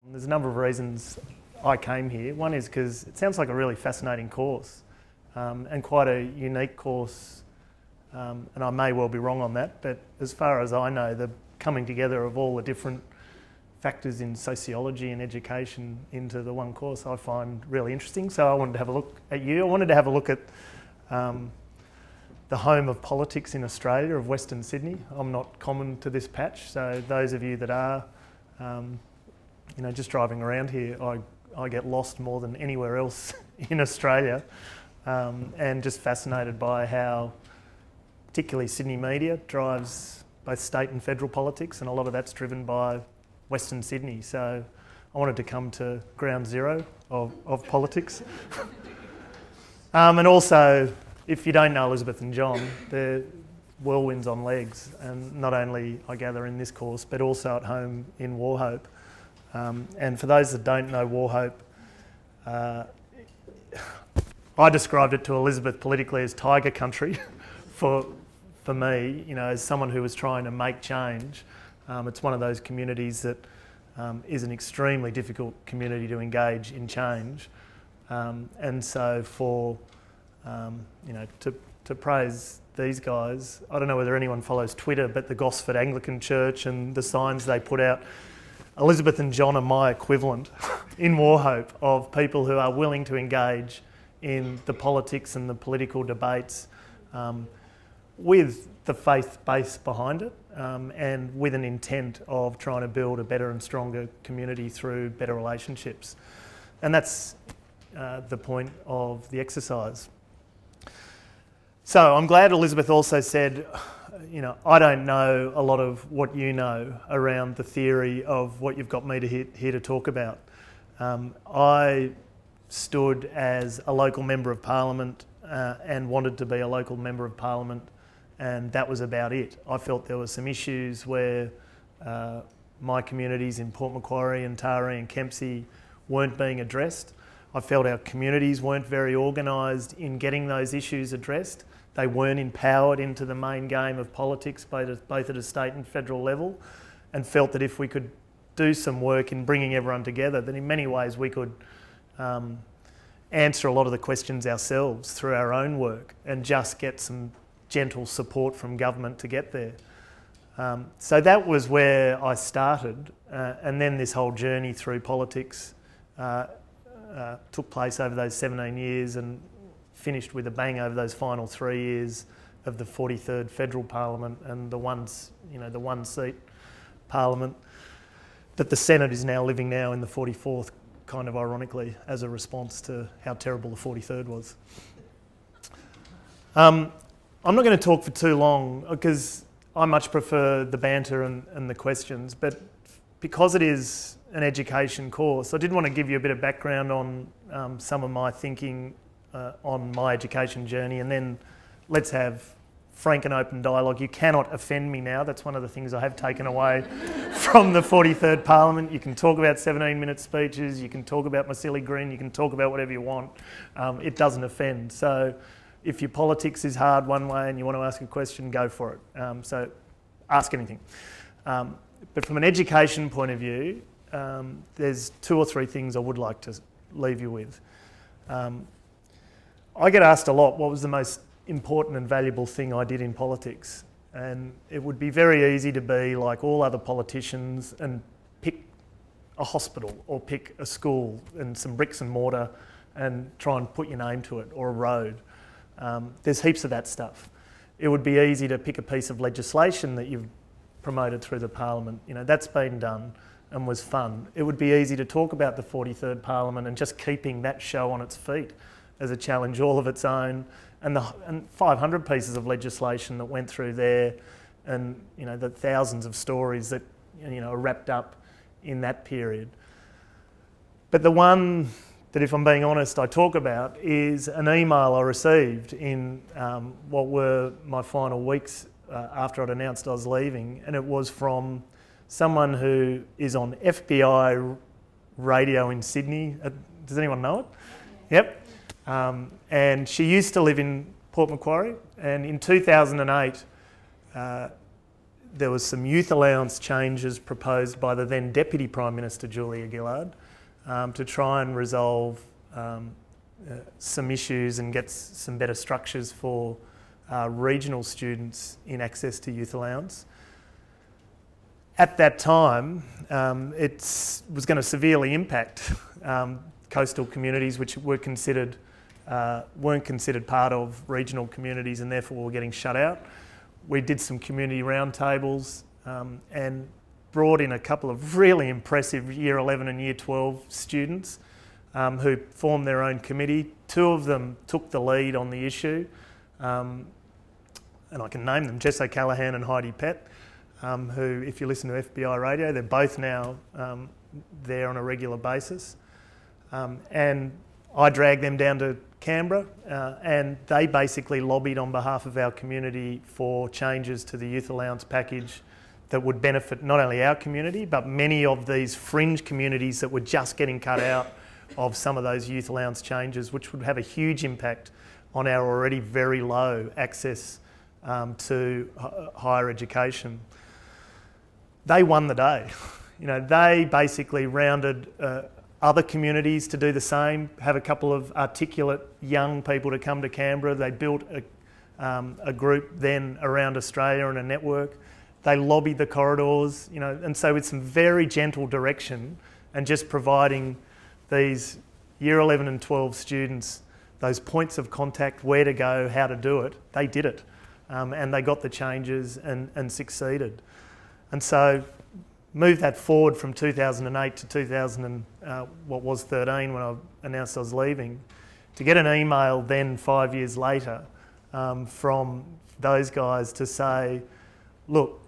There's a number of reasons I came here. One is because it sounds like a really fascinating course and quite a unique course, and I may well be wrong on that, but as far as I know, the coming together of all the different factors in sociology and education into the one course I find really interesting. So I wanted to have a look at you. I wanted to have a look at the home of politics in Australia, of Western Sydney. I'm not common to this patch, so those of you that are, you know, just driving around here, I get lost more than anywhere else in Australia, and just fascinated by how particularly Sydney media drives both state and federal politics, and a lot of that's driven by Western Sydney. So I wanted to come to ground zero of politics. And also, if you don't know Elizabeth and John, they're whirlwinds on legs, and not only, I gather, in this course, but also at home in Wauchope. And for those that don't know Wauchope, I described it to Elizabeth politically as tiger country. For me, you know, as someone who was trying to make change, it's one of those communities that is an extremely difficult community to engage in change. And so for, you know, to praise these guys, I don't know whether anyone follows Twitter, but the Gosford Anglican Church and the signs they put out, Elizabeth and John are my equivalent in Wauchope of people who are willing to engage in the politics and the political debates with the faith base behind it, and with an intent of trying to build a better and stronger community through better relationships. And that's the point of the exercise. So I'm glad Elizabeth also said, you know, I don't know a lot of what you know around the theory of what you've got me here to talk about. I stood as a local member of parliament and wanted to be a local member of parliament, and that was about it. I felt there were some issues where my communities in Port Macquarie and Taree and Kempsey weren't being addressed. I felt our communities weren't very organised in getting those issues addressed. They weren't empowered into the main game of politics, both at a state and federal level, and felt that if we could do some work in bringing everyone together, then in many ways we could answer a lot of the questions ourselves through our own work and just get some gentle support from government to get there. So that was where I started, and then this whole journey through politics took place over those 17 years and finished with a bang over those final 3 years of the 43rd Federal Parliament and the one seat Parliament that the Senate is now living now in the 44th, kind of ironically, as a response to how terrible the 43rd was. I'm not going to talk for too long because I much prefer the banter and the questions, but because it is an education course, I did want to give you a bit of background on some of my thinking on my education journey, and then let's have frank and open dialogue. You cannot offend me now. That's one of the things I have taken away from the 43rd Parliament. You can talk about 17-minute speeches, you can talk about my silly grin, you can talk about whatever you want. It doesn't offend. So if your politics is hard one way and you want to ask a question, go for it. So ask anything. But from an education point of view, there's 2 or 3 things I would like to leave you with. I get asked a lot, what was the most important and valuable thing I did in politics? And it would be very easy to be like all other politicians and pick a hospital or pick a school and some bricks and mortar and try and put your name to it, or a road. There's heaps of that stuff. It would be easy to pick a piece of legislation that you've promoted through the Parliament. You know, that's been done and was fun. It would be easy to talk about the 43rd Parliament and just keeping that show on its feet as a challenge all of its own, and 500 pieces of legislation that went through there, and you know, the thousands of stories that, you know, are wrapped up in that period. But the one that, if I'm being honest, I talk about is an email I received in what were my final weeks after I'd announced I was leaving, and it was from someone who is on FBI radio in Sydney. Does anyone know it? Yep. And she used to live in Port Macquarie, and in 2008 there was some youth allowance changes proposed by the then Deputy Prime Minister Julia Gillard to try and resolve some issues and get some better structures for regional students in access to youth allowance. At that time, it was going to severely impact coastal communities which weren't considered part of regional communities and therefore were getting shut out. We did some community roundtables and brought in a couple of really impressive Year 11 and Year 12 students who formed their own committee. Two of them took the lead on the issue, and I can name them, Jess O'Callaghan and Heidi Pett, who, if you listen to FBI radio, they're both now there on a regular basis. And I dragged them down to Canberra and they basically lobbied on behalf of our community for changes to the youth allowance package that would benefit not only our community but many of these fringe communities that were just getting cut out of some of those youth allowance changes, which would have a huge impact on our already very low access to higher education. They won the day. You know, they basically rounded other communities to do the same, have a couple of articulate young people to come to Canberra. They built a group then around Australia and a network. They lobbied the corridors, you know, and so with some very gentle direction and just providing these Year 11 and 12 students those points of contact, where to go, how to do it, they did it. And they got the changes and succeeded. And so moved that forward from 2008 to 2013 when I announced I was leaving, to get an email then 5 years later from those guys to say, look,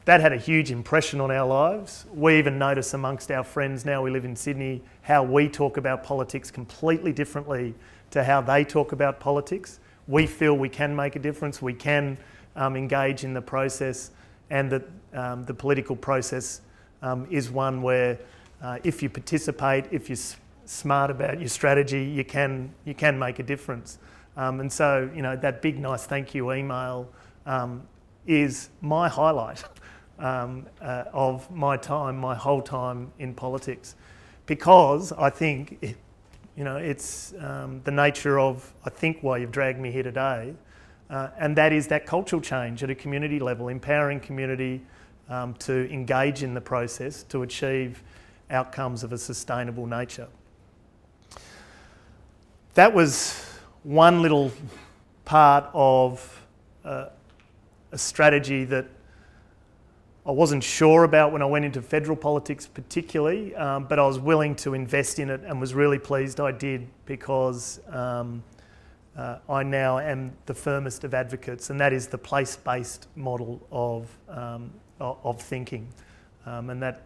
that had a huge impression on our lives. We even notice amongst our friends, now we live in Sydney, how we talk about politics completely differently to how they talk about politics. We feel we can make a difference, we can engage in the process, and that the political process is one where if you participate, if you're smart about your strategy, you can make a difference. And so, you know, that big nice thank you email is my highlight of my time, my whole time in politics, because I think it's the nature of, I think, why you've dragged me here today, and that is that cultural change at a community level, empowering community to engage in the process to achieve outcomes of a sustainable nature. That was one little part of a strategy that I wasn't sure about when I went into federal politics particularly, but I was willing to invest in it and was really pleased I did, because I now am the firmest of advocates, and that is the place-based model of thinking. And that,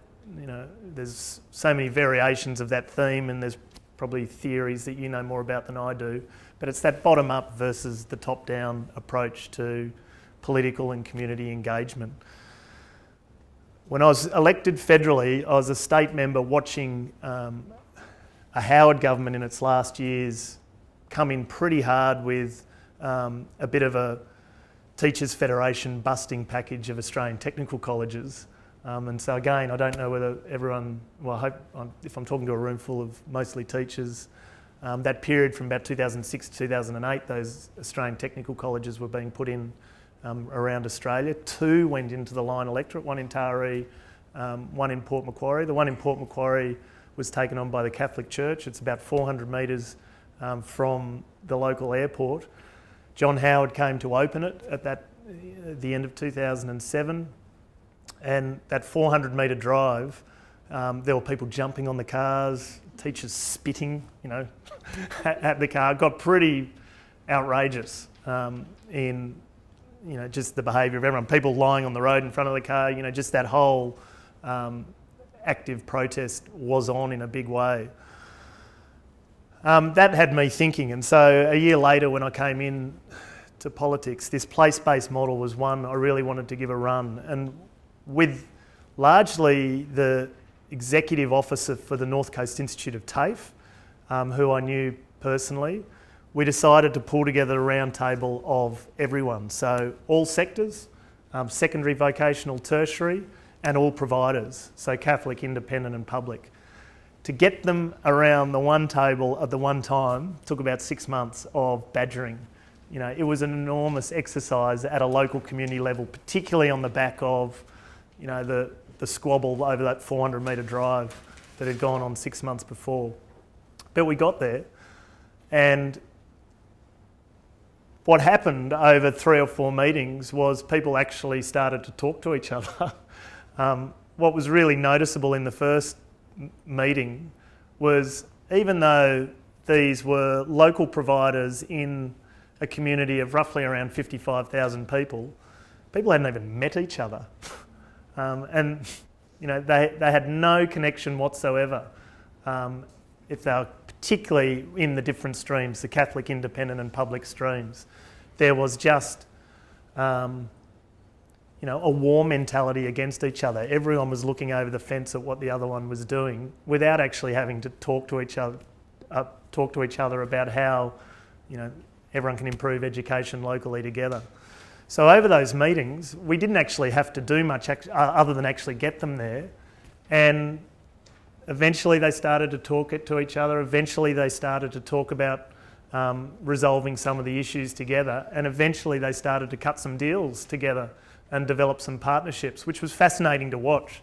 there's so many variations of that theme, and there's probably theories that you know more about than I do, but it's that bottom-up versus the top-down approach to political and community engagement. When I was elected federally, I was a state member watching a Howard government in its last years come in pretty hard with a bit of a Teachers Federation busting package of Australian technical colleges. And so again, I don't know whether everyone, well, I hope if I'm talking to a room full of mostly teachers, that period from about 2006 to 2008, those Australian technical colleges were being put in around Australia. 2 went into the Lyne electorate, 1 in Taree, 1 in Port Macquarie. The one in Port Macquarie was taken on by the Catholic Church. It's about 400 metres from the local airport. John Howard came to open it at the end of 2007, and that 400-metre drive, there were people jumping on the cars, teachers spitting, at the car. It got pretty outrageous in just the behaviour of everyone. People lying on the road in front of the car, just that whole active protest was on in a big way. That had me thinking, and so a year later when I came in to politics, this place-based model was one I really wanted to give a run, and with largely the executive officer for the North Coast Institute of TAFE, who I knew personally, we decided to pull together a round table of everyone, so all sectors, secondary, vocational, tertiary, and all providers, so Catholic, independent and public. To get them around the one table at the one time took about 6 months of badgering. You know, it was an enormous exercise at a local community level, particularly on the back of, you know, the squabble over that 400 metre drive that had gone on 6 months before. But we got there, and what happened over 3 or 4 meetings was people actually started to talk to each other. What was really noticeable in the first meeting was, even though these were local providers in a community of roughly around 55,000 people, people hadn't even met each other. And you know, they had no connection whatsoever, if they were particularly in the different streams, the Catholic, independent and public streams. There was just you know, a war mentality against each other. Everyone was looking over the fence at what the other one was doing without actually having to talk to each other about how, you know, everyone can improve education locally together. So over those meetings, we didn't actually have to do much other than actually get them there. And eventually they started to talk to each other. Eventually they started to talk about resolving some of the issues together. And eventually they started to cut some deals together and develop some partnerships, which was fascinating to watch.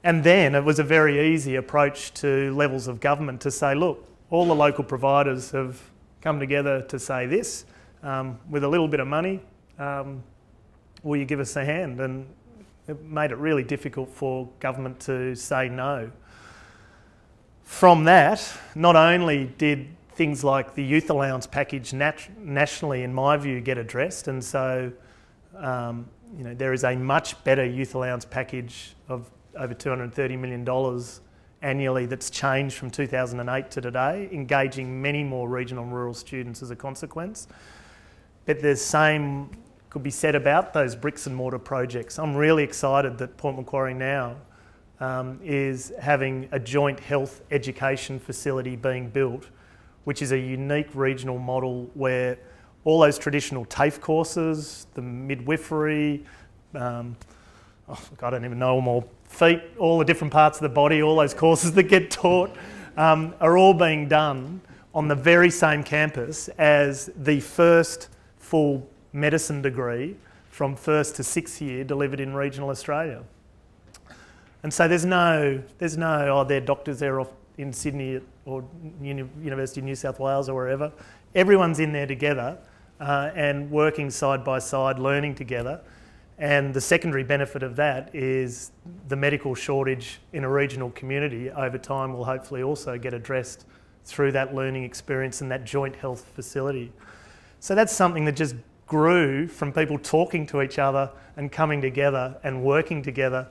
And then it was a very easy approach to levels of government to say, look, all the local providers have come together to say this, with a little bit of money, will you give us a hand? And it made it really difficult for government to say no. From that, not only did things like the youth allowance package nationally, in my view, get addressed, and so you know, there is a much better youth allowance package of over $230 million annually that's changed from 2008 to today, engaging many more regional and rural students as a consequence. But the same could be said about those bricks and mortar projects. I'm really excited that Port Macquarie now is having a joint health education facility being built, which is a unique regional model where all those traditional TAFE courses, the midwifery, I don't even know them all, feet, all the different parts of the body, all those courses that get taught, are all being done on the very same campus as the first full medicine degree from first to sixth year delivered in regional Australia. And so there's no, oh, they're doctors there off in Sydney or University of New South Wales or wherever. Everyone's in there together and working side by side, learning together. And the secondary benefit of that is the medical shortage in a regional community over time will hopefully also get addressed through that learning experience and that joint health facility. So that's something that just grew from people talking to each other and coming together and working together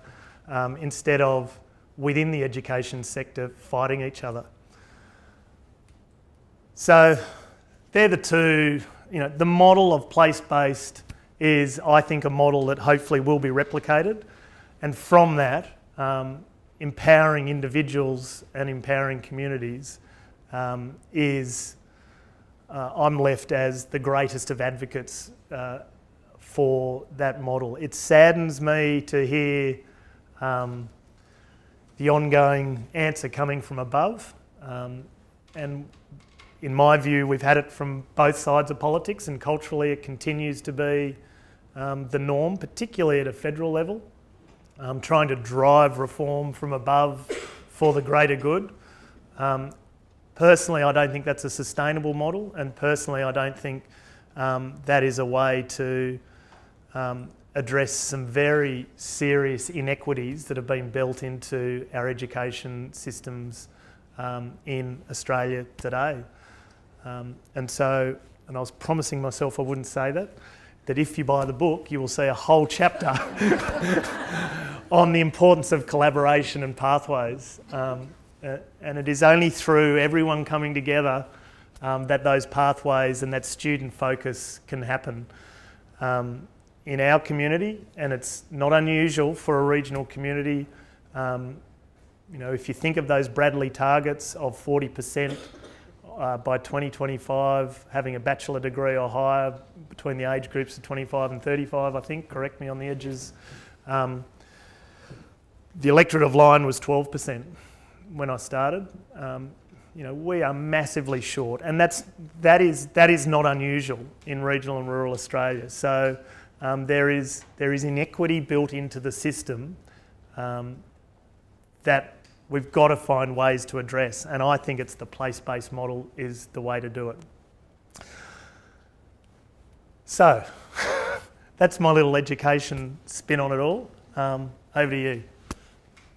instead of within the education sector fighting each other. So they're the two, you know, the model of place-based is, I think, a model that hopefully will be replicated. And from that, empowering individuals and empowering communities is, I'm left as the greatest of advocates for that model. It saddens me to hear the ongoing answer coming from above. And in my view, we've had it from both sides of politics, and culturally it continues to be the norm, particularly at a federal level, trying to drive reform from above for the greater good. Personally, I don't think that's a sustainable model, and personally I don't think that is a way to address some very serious inequities that have been built into our education systems in Australia today. And I was promising myself I wouldn't say that if you buy the book, you will see a whole chapter on the importance of collaboration and pathways. And it is only through everyone coming together that those pathways and that student focus can happen. In our community, and it's not unusual for a regional community, you know, if you think of those Bradley targets of 40% by 2025 having a bachelor degree or higher between the age groups of 25 and 35, I think, correct me on the edges. The electorate of Lyne was 12% when I started. You know, we are massively short, and that is not unusual in regional and rural Australia. So there is inequity built into the system that we've got to find ways to address, and I think it's the place-based model is the way to do it. So that's my little education spin on it all. Over to you,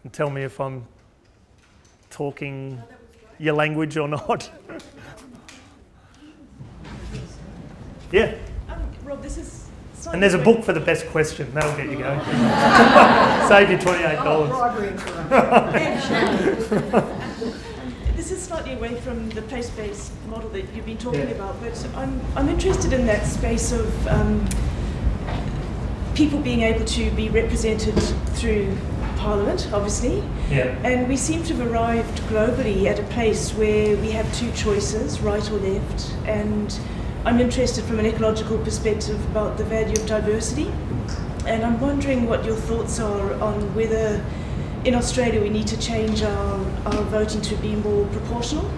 and tell me if I'm talking your language or not. Yeah. Rob, this is... And there's a book for the best question. That'll get you going. Save you $28. This is slightly away from the place-based model that you've been talking about, but I'm interested in that space of people being able to be represented through Parliament, obviously. Yeah. And we seem to have arrived globally at a place where we have two choices, right or left, and I'm interested from an ecological perspective about the value of diversity, and I'm wondering what your thoughts are on whether in Australia we need to change our voting to be more proportional,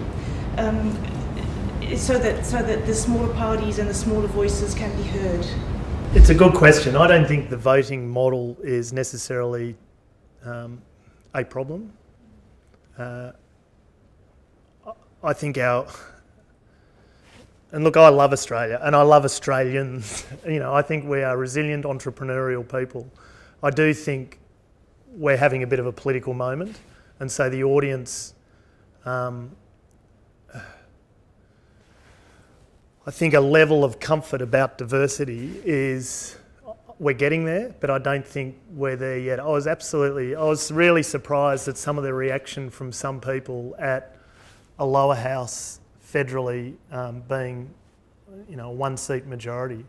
so that the smaller parties and the smaller voices can be heard. It's a good question. I don't think the voting model is necessarily a problem. I think and look, I love Australia and I love Australians. You know, I think we are resilient, entrepreneurial people. I do think we're having a bit of a political moment, and so the audience, I think a level of comfort about diversity is, we're getting there, but I don't think we're there yet. I was really surprised at some of the reaction from some people at a lower house federally being, you know, a one-seat majority.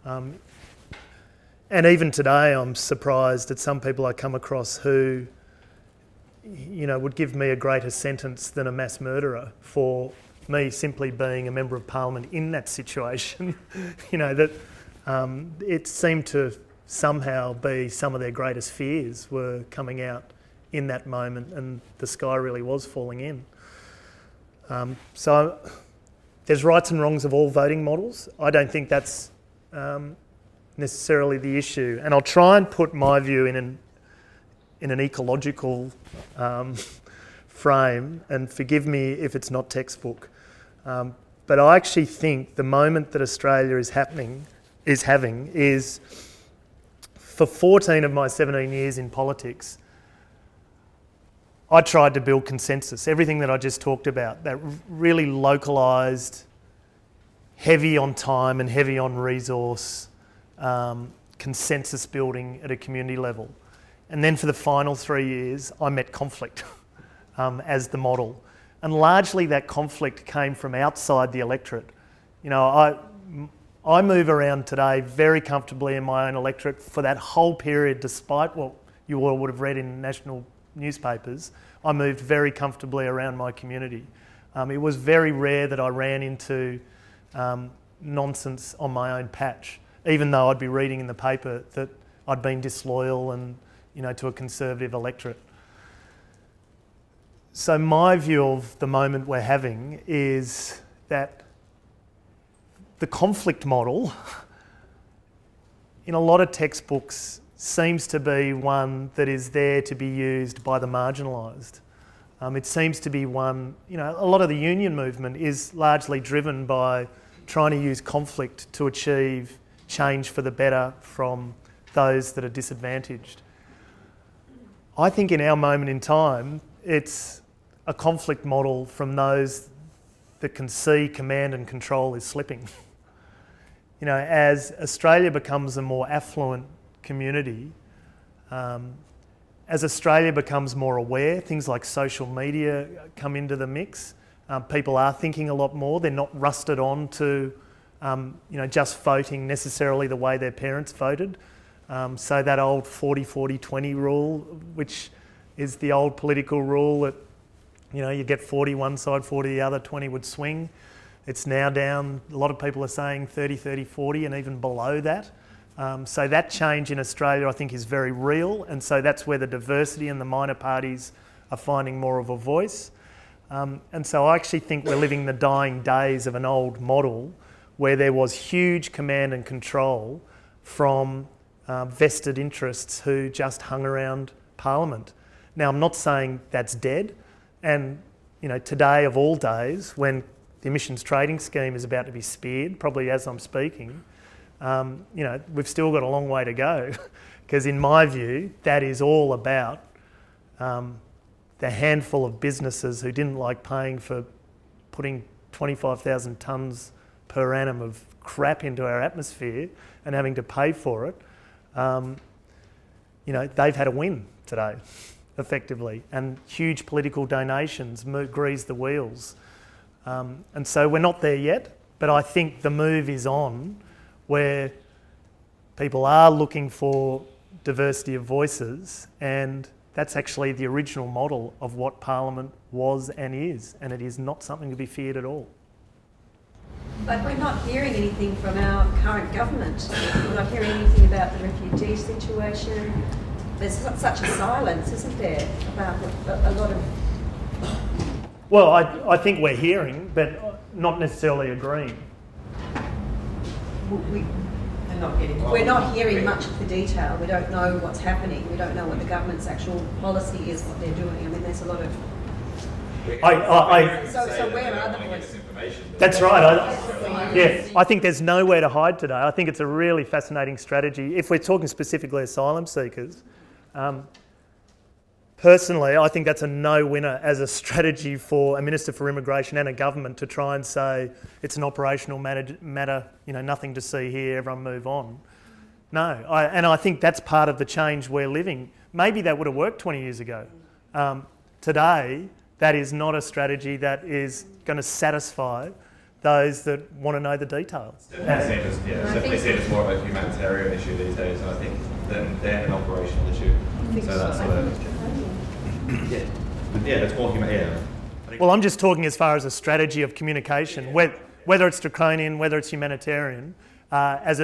And even today I'm surprised at some people I come across who, you know, would give me a greater sentence than a mass murderer for me simply being a member of parliament in that situation. You know, that it seemed to somehow be some of their greatest fears were coming out in that moment, and the sky really was falling in. So there's rights and wrongs of all voting models. I don't think that's necessarily the issue, and I'll try and put my view in an ecological frame, and forgive me if it's not textbook. But I actually think the moment that Australia is having is, for 14 of my 17 years in politics, I tried to build consensus. Everything that I just talked about, that really localised, heavy on time and heavy on resource, consensus building at a community level. And then for the final 3 years, I met conflict as the model. And largely that conflict came from outside the electorate. You know, I move around today very comfortably in my own electorate for that whole period, despite what you all would have read in national newspapers. I moved very comfortably around my community. It was very rare that I ran into nonsense on my own patch, even though I'd be reading in the paper that I'd been disloyal and, you know, to a conservative electorate. So my view of the moment we're having is that the conflict model in a lot of textbooks seems to be one that is there to be used by the marginalised. It seems to be one, you know, a lot of the union movement is largely driven by trying to use conflict to achieve change for the better from those that are disadvantaged. I think in our moment in time, it's a conflict model from those that can see command and control is slipping. You know, as Australia becomes a more affluent community, as Australia becomes more aware, things like social media come into the mix. People are thinking a lot more. They're not rusted on to, you know, just voting necessarily the way their parents voted. So that old 40-40-20 rule, which is the old political rule that You know, you get 40 one side, 40 the other, 20 would swing. It's now down, a lot of people are saying 30, 30, 40 and even below that. So that change in Australia I think is very real, and so that's where the diversity and the minor parties are finding more of a voice. And so I actually think we're living the dying days of an old model where there was huge command and control from vested interests who just hung around Parliament. Now, I'm not saying that's dead, and you know, today of all days, when the emissions trading scheme is about to be speared, probably as I'm speaking, you know, we've still got a long way to go, because in my view, that is all about the handful of businesses who didn't like paying for putting 25,000 tonnes per annum of crap into our atmosphere and having to pay for it. You know, they've had a win today, effectively, and huge political donations grease the wheels. And so we're not there yet, but I think the move is on where people are looking for diversity of voices, and that's actually the original model of what Parliament was and is, and it is not something to be feared at all. But we're not hearing anything from our current government. We're not hearing anything about the refugee situation. There's such a silence, isn't there, about a lot of... Well, I think we're hearing, but not necessarily agreeing. We're not hearing much of the detail. We don't know what's happening. We don't know what the government's actual policy is, what they're doing. I mean, there's a lot of... So where are the voices? That's right. Yeah, I think there's nowhere to hide today. I think it's a really fascinating strategy. If we're talking specifically asylum seekers, personally, I think that's a no-winner as a strategy for a Minister for Immigration and a government to try and say it's an operational matter, you know, nothing to see here, everyone move on. No, and I think that's part of the change we're living. Maybe that would have worked 20 years ago. Today, that is not a strategy that is going to satisfy those that want to know the details. Definitely seen as more of a humanitarian issue these days, and I think than an operational issue. So that's sort of, it's more human. Well, I'm just talking as far as a strategy of communication, whether it's draconian, whether it's humanitarian. I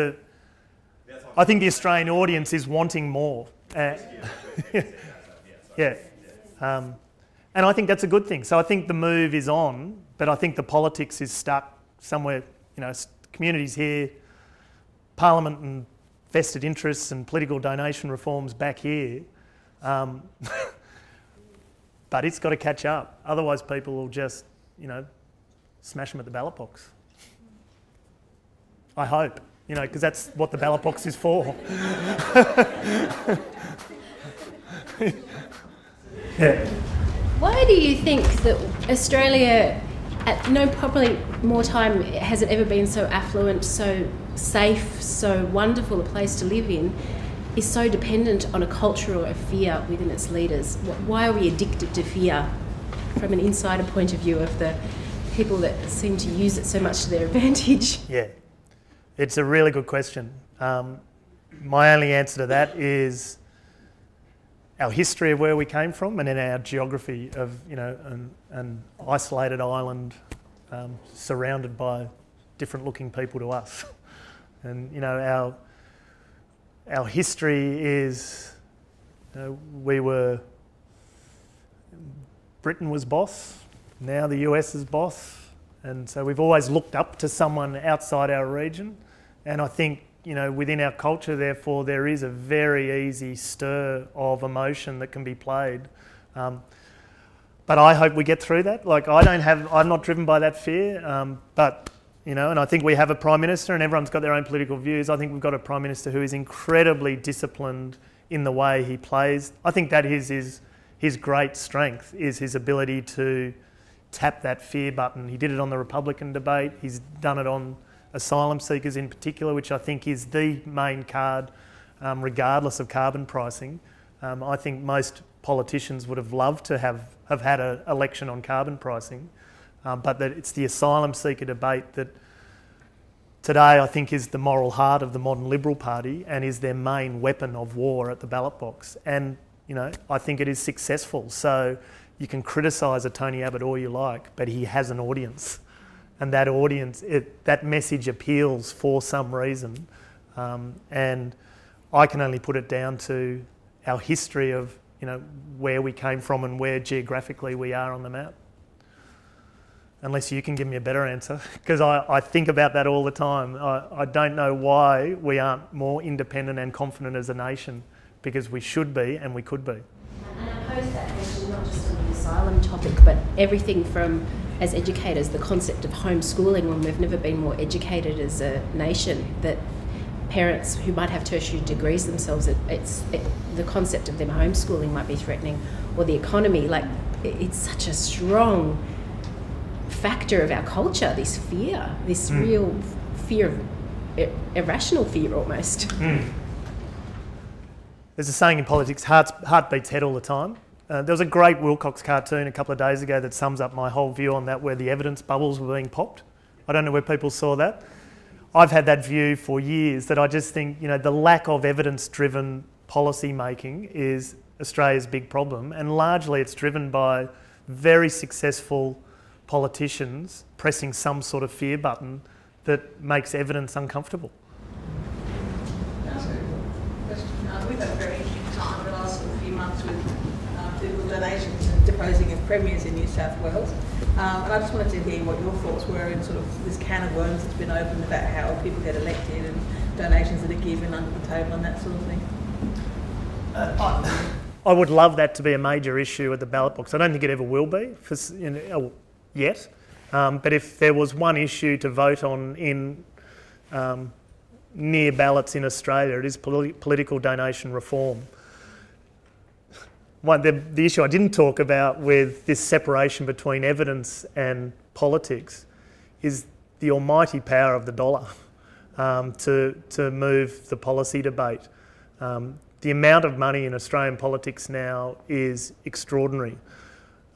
think the Australian audience is wanting more. And I think that's a good thing. So I think the move is on, but I think the politics is stuck somewhere, you know, communities here, Parliament and vested interests and political donation reforms back here. But it's got to catch up. Otherwise people will just, you know, smash them at the ballot box. I hope, you know, because that's what the ballot box is for. Yeah. Why do you think that Australia, at no probably more time has it ever been so affluent, so safe, so wonderful a place to live in, is so dependent on a culture of fear within its leaders? Why are we addicted to fear from an insider point of view of the people that seem to use it so much to their advantage? Yeah, it's a really good question. My only answer to that is our history of where we came from, and then our geography of, you know, an isolated island surrounded by different looking people to us. And, you know, our history is, you know, Britain was boss, now the US is boss, and so we've always looked up to someone outside our region. And I think, you know, within our culture, therefore, there is a very easy stir of emotion that can be played. But I hope we get through that. Like, I'm not driven by that fear, but, you know, and I think we have a Prime Minister and everyone's got their own political views. I think we've got a Prime Minister who is incredibly disciplined in the way he plays. I think that is his great strength, is his ability to tap that fear button. He did it on the Republican debate. He's done it on asylum seekers in particular, which I think is the main card, regardless of carbon pricing. I think most politicians would have loved to have had an election on carbon pricing, but that it's the asylum seeker debate that today I think is the moral heart of the modern Liberal Party and is their main weapon of war at the ballot box. And, you know, I think it is successful. So you can criticise a Tony Abbott all you like, but he has an audience. And that audience, that message appeals for some reason. And I can only put it down to our history of, where we came from and where geographically we are on the map. Unless you can give me a better answer, because I think about that all the time. I don't know why we aren't more independent and confident as a nation, because we should be and we could be. And I pose that question not just on the asylum topic, but everything from, as educators, the concept of homeschooling, when we've never been more educated as a nation, that parents who might have tertiary degrees themselves, the concept of them homeschooling might be threatening, or the economy. Like, it's such a strong factor of our culture, this fear, this real fear, irrational fear almost. There's a saying in politics, heart beats head all the time. There was a great Wilcox cartoon a couple of days ago that sums up my whole view on that, where the evidence bubbles were being popped. I don't know where people saw that. I've had that view for years, that I just think, the lack of evidence-driven policy making is Australia's big problem, and largely it's driven by very successful politicians pressing some sort of fear button that makes evidence uncomfortable. We've had a very interesting time the last few months with political donations and deposing of premiers in New South Wales. And I just wanted to hear what your thoughts were in sort of this can of worms that's been opened about how people get elected and donations that are given under the table and that sort of thing. I would love that to be a major issue at the ballot box. I don't think it ever will be yet. But if there was one issue to vote on in near ballots in Australia, it is political donation reform. The issue I didn't talk about with this separation between evidence and politics is the almighty power of the dollar to move the policy debate. The amount of money in Australian politics now is extraordinary.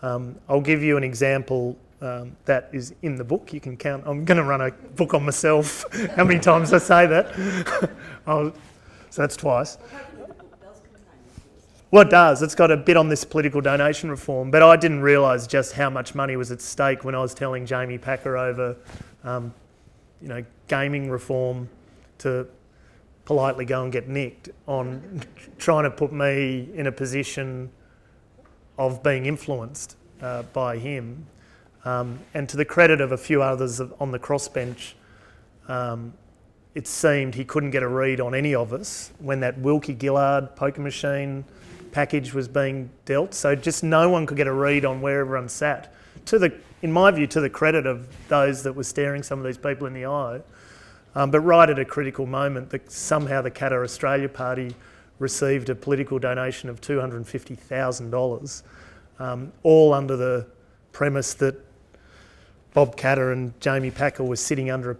I'll give you an example that is in the book. You can count. I'm going to run a book on myself. How many times I say that? So that's twice. Well, it does. It's got a bit on this political donation reform, but I didn't realise just how much money was at stake when I was telling Jamie Packer over, gaming reform to politely go and get nicked on trying to put me in a position of being influenced by him. And to the credit of a few others on the crossbench, it seemed he couldn't get a read on any of us when that Wilkie Gillard poker machine package was being dealt. So just no one could get a read on where everyone sat. In my view, to the credit of those that were staring some of these people in the eye. But right at a critical moment, somehow the Qatar Australia Party received a political donation of $250,000, all under the premise that Bob Katter and Jamie Packer were sitting under a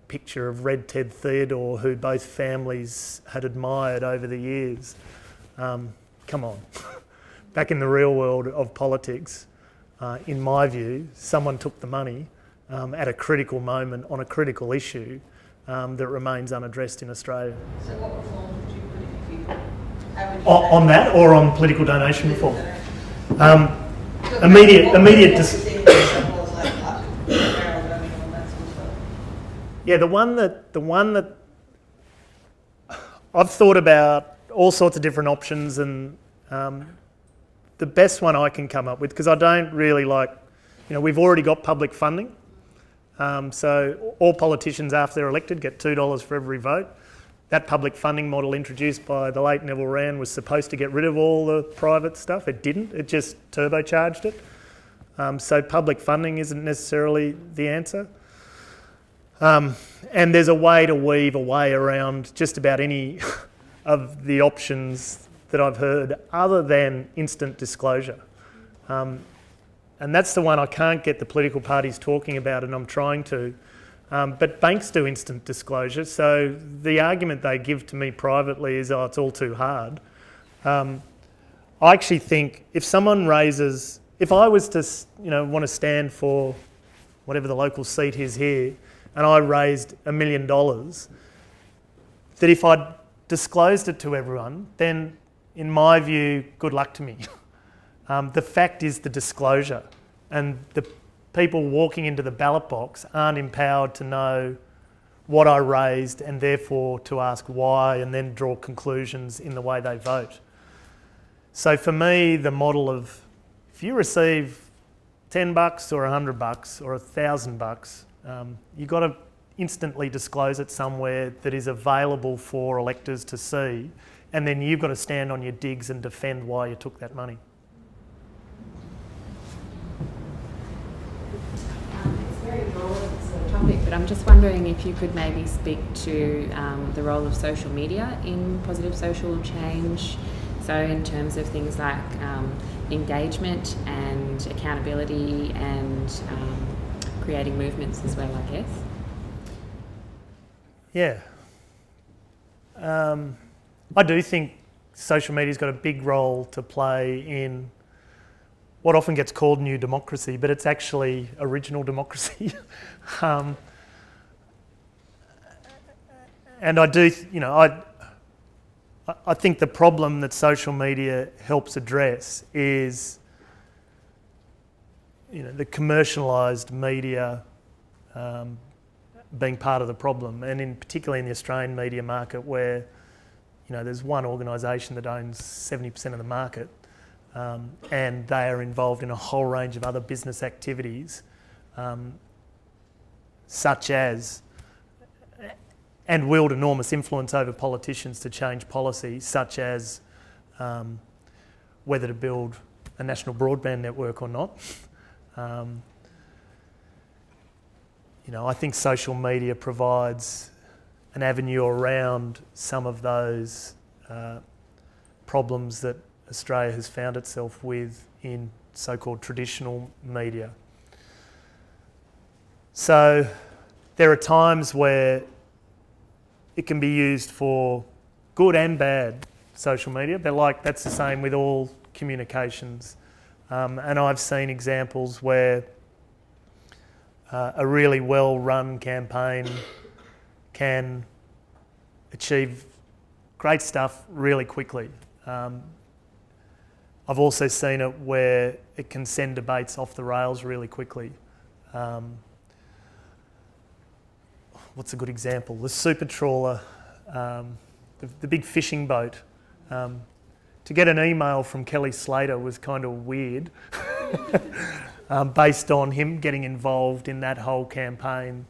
picture of Red Ted Theodore, who both families had admired over the years. Come on. Back in the real world of politics, in my view, someone took the money at a critical moment on a critical issue that remains unaddressed in Australia. So what reform would you put in if you on that, or on political donation reform? Immediate. Yeah, the one that I've thought about all sorts of different options, and the best one I can come up with, because I don't really like, we've already got public funding. So all politicians after they're elected get $2 for every vote. That public funding model introduced by the late Neville Wran was supposed to get rid of all the private stuff. It didn't, it just turbocharged it. So public funding isn't necessarily the answer. And there's a way to weave a way around just about any of the options that I've heard other than instant disclosure. And that's the one I can't get the political parties talking about, and I'm trying to. But banks do instant disclosure, so the argument they give to me privately is, oh, it's all too hard. I actually think if someone raises, if I was to, want to stand for whatever the local seat is here, and I raised $1 million, that if I'd disclosed it to everyone, then in my view, good luck to me. The fact is the disclosure, and the people walking into the ballot box aren't empowered to know what I raised and therefore to ask why and then draw conclusions in the way they vote. So for me, the model of if you receive $10 or $100 or $1,000, you've got to instantly disclose it somewhere that is available for electors to see, and then you've got to stand on your digs and defend why you took that money. It's very broad sort of topic, but I'm just wondering if you could maybe speak to the role of social media in positive social change. So in terms of things like engagement and accountability and creating movements as well, I guess. Yeah. I do think social media's got a big role to play in what often gets called new democracy, but it's actually original democracy. And I do, I think the problem that social media helps address is, the commercialised media being part of the problem, and particularly in the Australian media market where, there's one organisation that owns 70% of the market, and they are involved in a whole range of other business activities, such as, and wield enormous influence over politicians to change policy, such as whether to build a national broadband network or not. I think social media provides an avenue around some of those problems that Australia has found itself with in so-called traditional media. So there are times where it can be used for good and bad social media, but that's the same with all communications. And I've seen examples where a really well-run campaign can achieve great stuff really quickly. I've also seen it where it can send debates off the rails really quickly. What's a good example? The super trawler, the big fishing boat. To get an email from Kelly Slater was kind of weird, based on him getting involved in that whole campaign.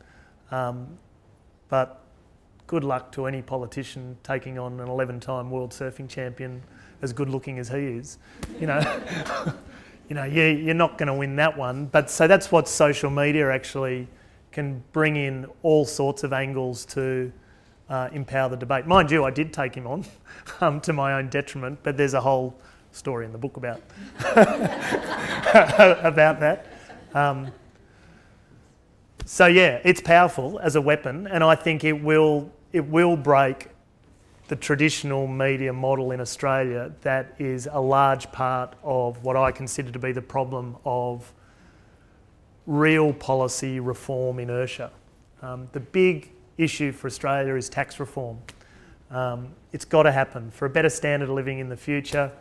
But good luck to any politician taking on an 11-time world surfing champion as good looking as he is. You're not going to win that one. But so that's what social media actually can bring in, all sorts of angles to empower the debate. Mind you, I did take him on to my own detriment, but there's a whole story in the book about about that. So yeah, it's powerful as a weapon, and I think it will break the traditional media model in Australia that is a large part of what I consider to be the problem of real policy reform inertia. The big issue for Australia is tax reform. It's got to happen for a better standard of living in the future.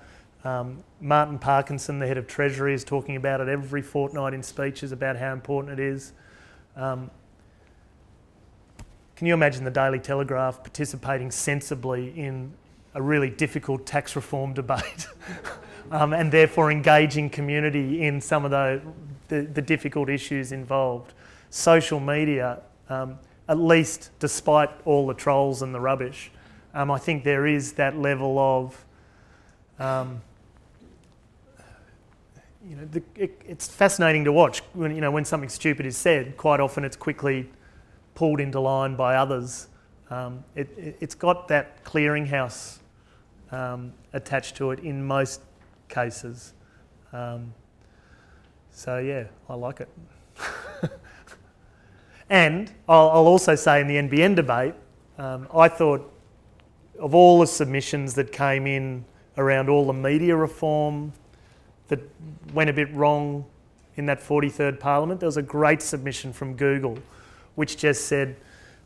Martin Parkinson, the head of Treasury, is talking about it every fortnight in speeches about how important it is. Can you imagine the Daily Telegraph participating sensibly in a really difficult tax reform debate and therefore engaging community in some of the difficult issues involved? Social media, at least despite all the trolls and the rubbish, I think there is that level of, it's fascinating to watch when something stupid is said. Quite often it's quickly pulled into line by others. It's got that clearinghouse attached to it in most cases. So yeah, I like it. And I'll also say in the NBN debate, I thought of all the submissions that came in around all the media reform that went a bit wrong in that 43rd Parliament, there was a great submission from Google which just said,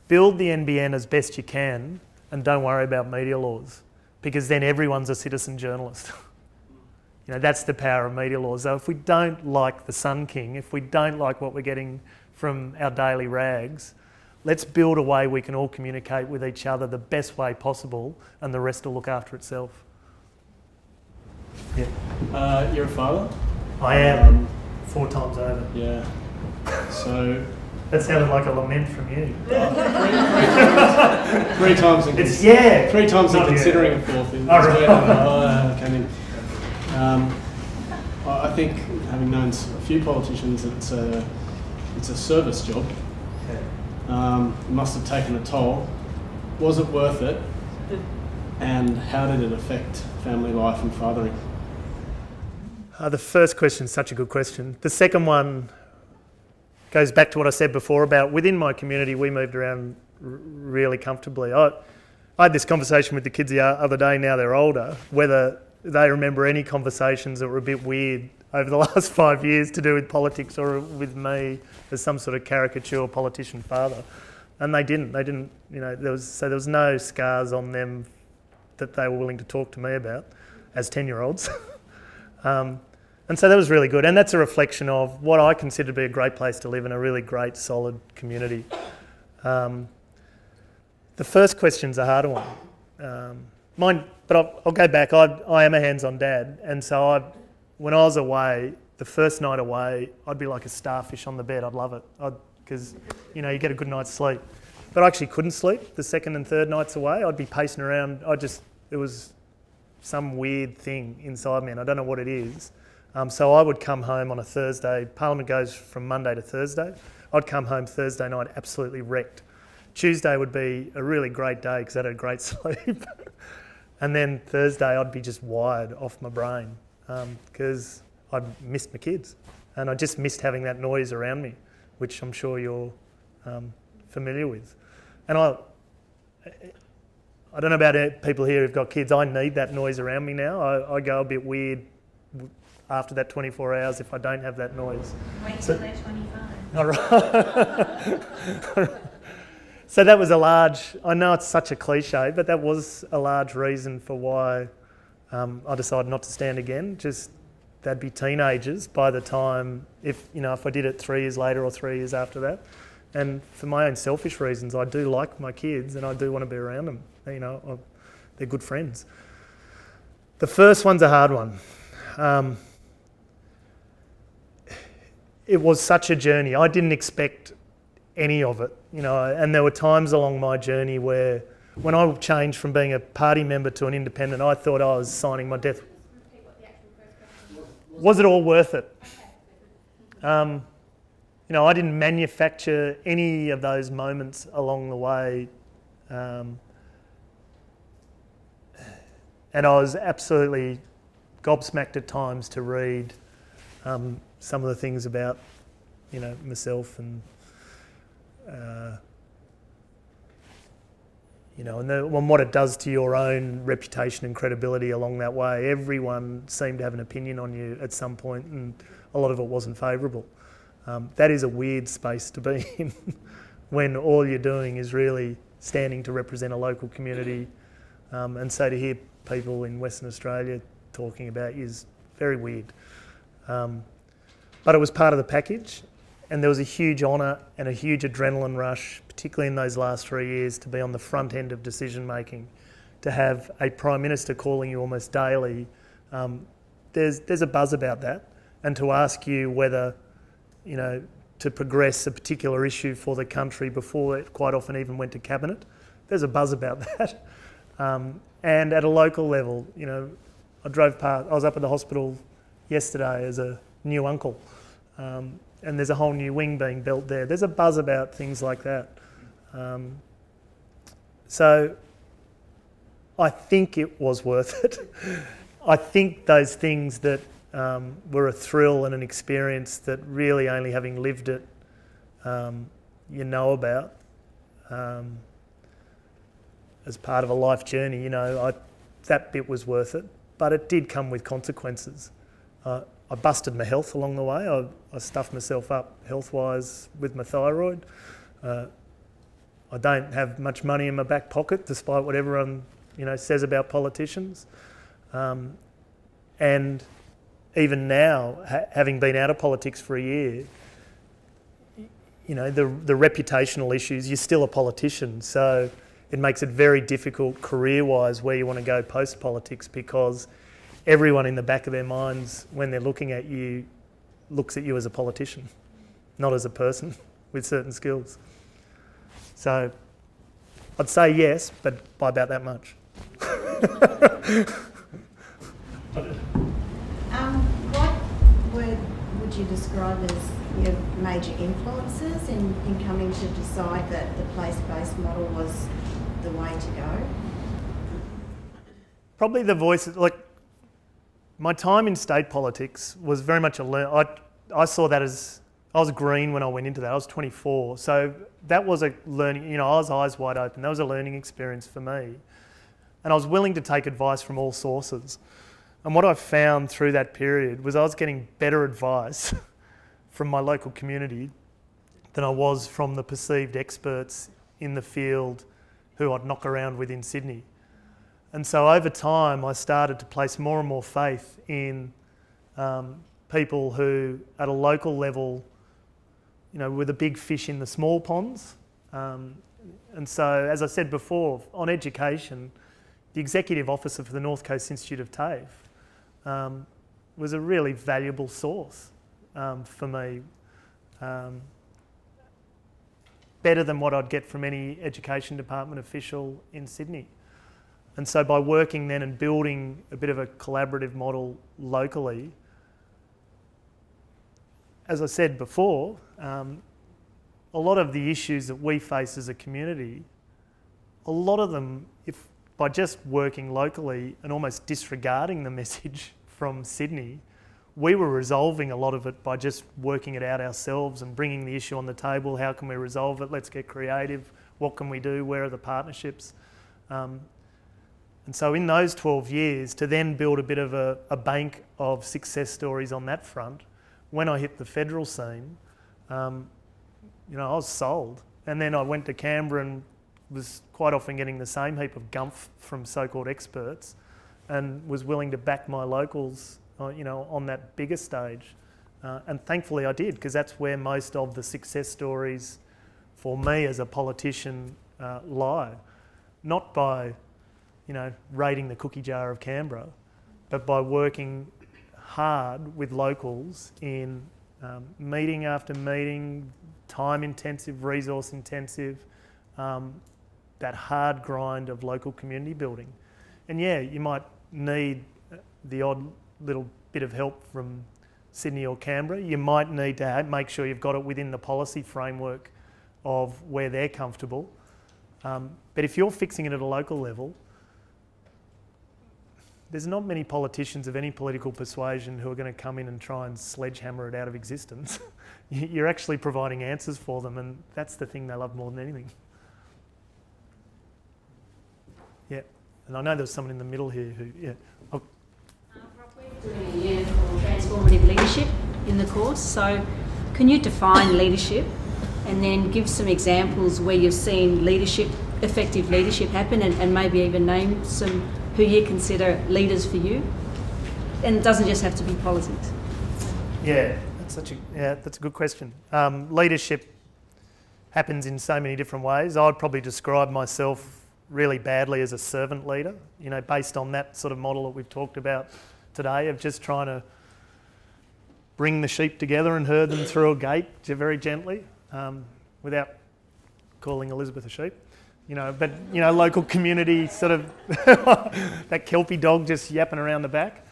build the NBN as best you can and don't worry about media laws, because then everyone's a citizen journalist. You know, that's the power of media laws. So if we don't like the Sun King, if we don't like what we're getting from our daily rags, let's build a way we can all communicate with each other the best way possible, and the rest will look after itself. Yeah. You're a father? I am. 4 times over. Yeah. So... That sounded like a lament from you. 3 times in it's, yeah. 3 times in considering a fourth. Came in. I think, having known a few politicians, it's a service job. It must have taken a toll. Was it worth it? And how did it affect family life and fathering? The first question is such a good question. The second one goes back to what I said before about within my community, we moved around really comfortably. I had this conversation with the kids the other day, now they're older, whether they remember any conversations that were a bit weird over the last 5 years to do with politics or with me as some sort of caricature politician father. And they didn't, you know, there was no scars on them that they were willing to talk to me about as 10-year-olds. And so that was really good. And that's a reflection of what I consider to be a great place to live in, a really great, solid community. The first question's a harder one. But I'll go back. I am a hands-on dad. And so when I was away, the first night away, I'd be like a starfish on the bed. I'd love it. Because, you know, you get a good night's sleep. But I actually couldn't sleep the second and third nights away. I'd be pacing around. It was some weird thing inside me, and I don't know what it is. So I would come home on a Thursday. Parliament goes from Monday to Thursday. I'd come home Thursday night absolutely wrecked. Tuesday would be a really great day because I had a great sleep. And then Thursday I'd be just wired off my brain because I'd missed my kids. And I just missed having that noise around me, which I'm sure you're familiar with. And I don't know about people here who've got kids. I need that noise around me now. I go a bit weird after that 24 hours if I don't have that noise. Wait till they're 25. All right. So that was I know it's such a cliche, but that was a large reason for why I decided not to stand again. Just they'd be teenagers by the time, if I did it 3 years later or 3 years after that. And for my own selfish reasons, I do like my kids and I do want to be around them. They're good friends. The first one's a hard one. It was such a journey. I didn't expect any of it, and there were times along my journey where when I changed from being a party member to an independent, I thought I was signing my death. Was it all worth it? I didn't manufacture any of those moments along the way. And I was absolutely gobsmacked at times to read some of the things about, myself and, and what it does to your own reputation and credibility along that way. Everyone seemed to have an opinion on you at some point, and a lot of it wasn't favourable. That is a weird space to be in when all you're doing is really standing to represent a local community. And so to hear people in Western Australia talking about you is very weird. But it was part of the package, and there was a huge honour and a huge adrenaline rush, particularly in those last 3 years, to be on the front end of decision making, to have a Prime Minister calling you almost daily. There's a buzz about that, and to ask you whether, to progress a particular issue for the country before it quite often even went to Cabinet, there's a buzz about that. And at a local level, I drove past, I was up at the hospital yesterday as a new uncle, and there's a whole new wing being built there. There's a buzz about things like that. So I think it was worth it. I think those things that were a thrill and an experience that really only having lived it, about as part of a life journey, that bit was worth it. But it did come with consequences. I busted my health along the way. I stuffed myself up health-wise with my thyroid. I don't have much money in my back pocket, despite what everyone says about politicians. And even now, having been out of politics for a year, you know, the reputational issues, you're still a politician, so it makes it very difficult career-wise where you want to go post-politics, because everyone in the back of their minds, when they're looking at you, looks at you as a politician, not as a person with certain skills. So I'd say yes, but by about that much. What would you describe as your major influences in coming to decide that the place-based model was the way to go? Probably the voices, like my time in state politics was very much I saw that as, I was green when I went into that, I was 24, so that was a learning, you know, I was eyes wide open, that was a learning experience for me. And I was willing to take advice from all sources. And what I found through that period was I was getting better advice from my local community than I was from the perceived experts in the field who I'd knock around with in Sydney. And so over time I started to place more and more faith in people who at a local level, you know, were the big fish in the small ponds. And so, as I said before, on education, the executive officer for the North Coast Institute of TAFE was a really valuable source for me. Better than what I'd get from any education department official in Sydney. And so by working then and building a bit of a collaborative model locally, as I said before, a lot of the issues that we face as a community, a lot of them, if by just working locally and almost disregarding the message from Sydney, we were resolving a lot of it by just working it out ourselves and bringing the issue on the table. How can we resolve it? Let's get creative. What can we do? Where are the partnerships? And so in those 12 years, to then build a bit of a bank of success stories on that front, when I hit the federal scene, you know, I was sold. And then I went to Canberra and was quite often getting the same heap of gumph from so-called experts, and was willing to back my locals, you know, on that bigger stage. And thankfully I did, because that's where most of the success stories for me as a politician lie. Not by, you know, raiding the cookie jar of Canberra, but by working hard with locals in meeting after meeting, time intensive, resource intensive, that hard grind of local community building. And yeah, you might need the odd little bit of help from Sydney or Canberra. You might need to make sure you've got it within the policy framework of where they're comfortable. But if you're fixing it at a local level, there's not many politicians of any political persuasion who are going to come in and try and sledgehammer it out of existence. You're actually providing answers for them, and that's the thing they love more than anything. Yeah, and I know there's someone in the middle here who, yeah. We're doing a unit called Transformative Leadership in the course, so can you define leadership and then give some examples where you've seen leadership, effective leadership happen, and maybe even name some who you consider leaders for you? And it doesn't just have to be politics. Yeah, that's a good question. Leadership happens in so many different ways. I'd probably describe myself really badly as a servant leader, you know, based on that sort of model that we've talked about today of just trying to bring the sheep together and herd them through a gate very gently, without calling Elizabeth a sheep. You know, but, you know, local community sort of, that Kelpie dog just yapping around the back.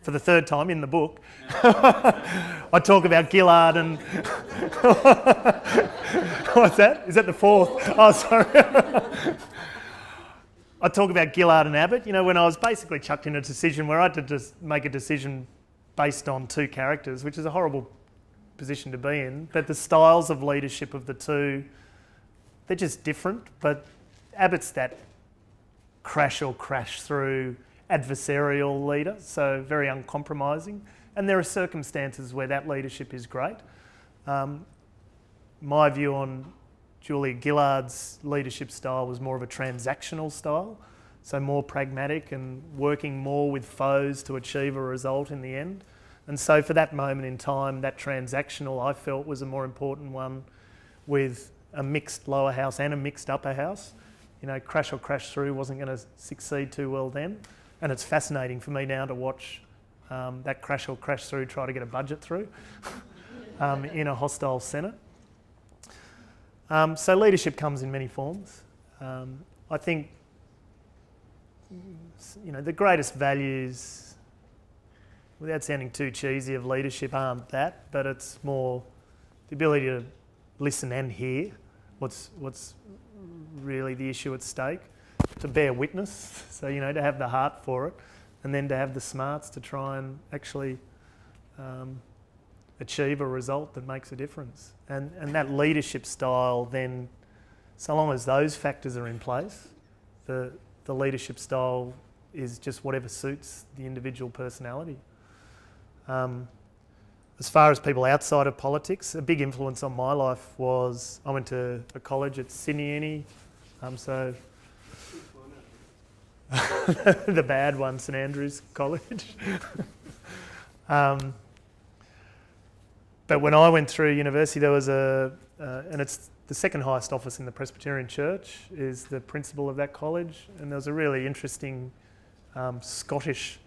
For the third time in the book, I talk about Gillard and... What's that? Is that the fourth? Oh, sorry. I talk about Gillard and Abbott, you know, when I was basically chucked in a decision where I had to just make a decision based on two characters, which is a horrible position to be in, but the styles of leadership of the two, they're just different. But Abbott's that crash or crash through adversarial leader, so very uncompromising, and there are circumstances where that leadership is great. My view on Julia Gillard's leadership style was more of a transactional style, so more pragmatic and working more with foes to achieve a result in the end. And so for that moment in time, that transactional I felt was a more important one, with a mixed lower house and a mixed upper house. You know, crash or crash through wasn't going to succeed too well then. And it's fascinating for me now to watch that crash or crash through try to get a budget through in a hostile Senate. So leadership comes in many forms. I think, you know, the greatest values, without sounding too cheesy, of leadership aren't that, but it's more the ability to listen and hear what's really the issue at stake, to bear witness, so, you know, to have the heart for it, and then to have the smarts to try and actually achieve a result that makes a difference. And that leadership style then, so long as those factors are in place, the leadership style is just whatever suits the individual personality. As far as people outside of politics, a big influence on my life was, I went to a college at Sydney Uni, so the bad one, St Andrews College. But when I went through university, there was and it's the second highest office in the Presbyterian Church, is the principal of that college, and there was a really interesting Scottish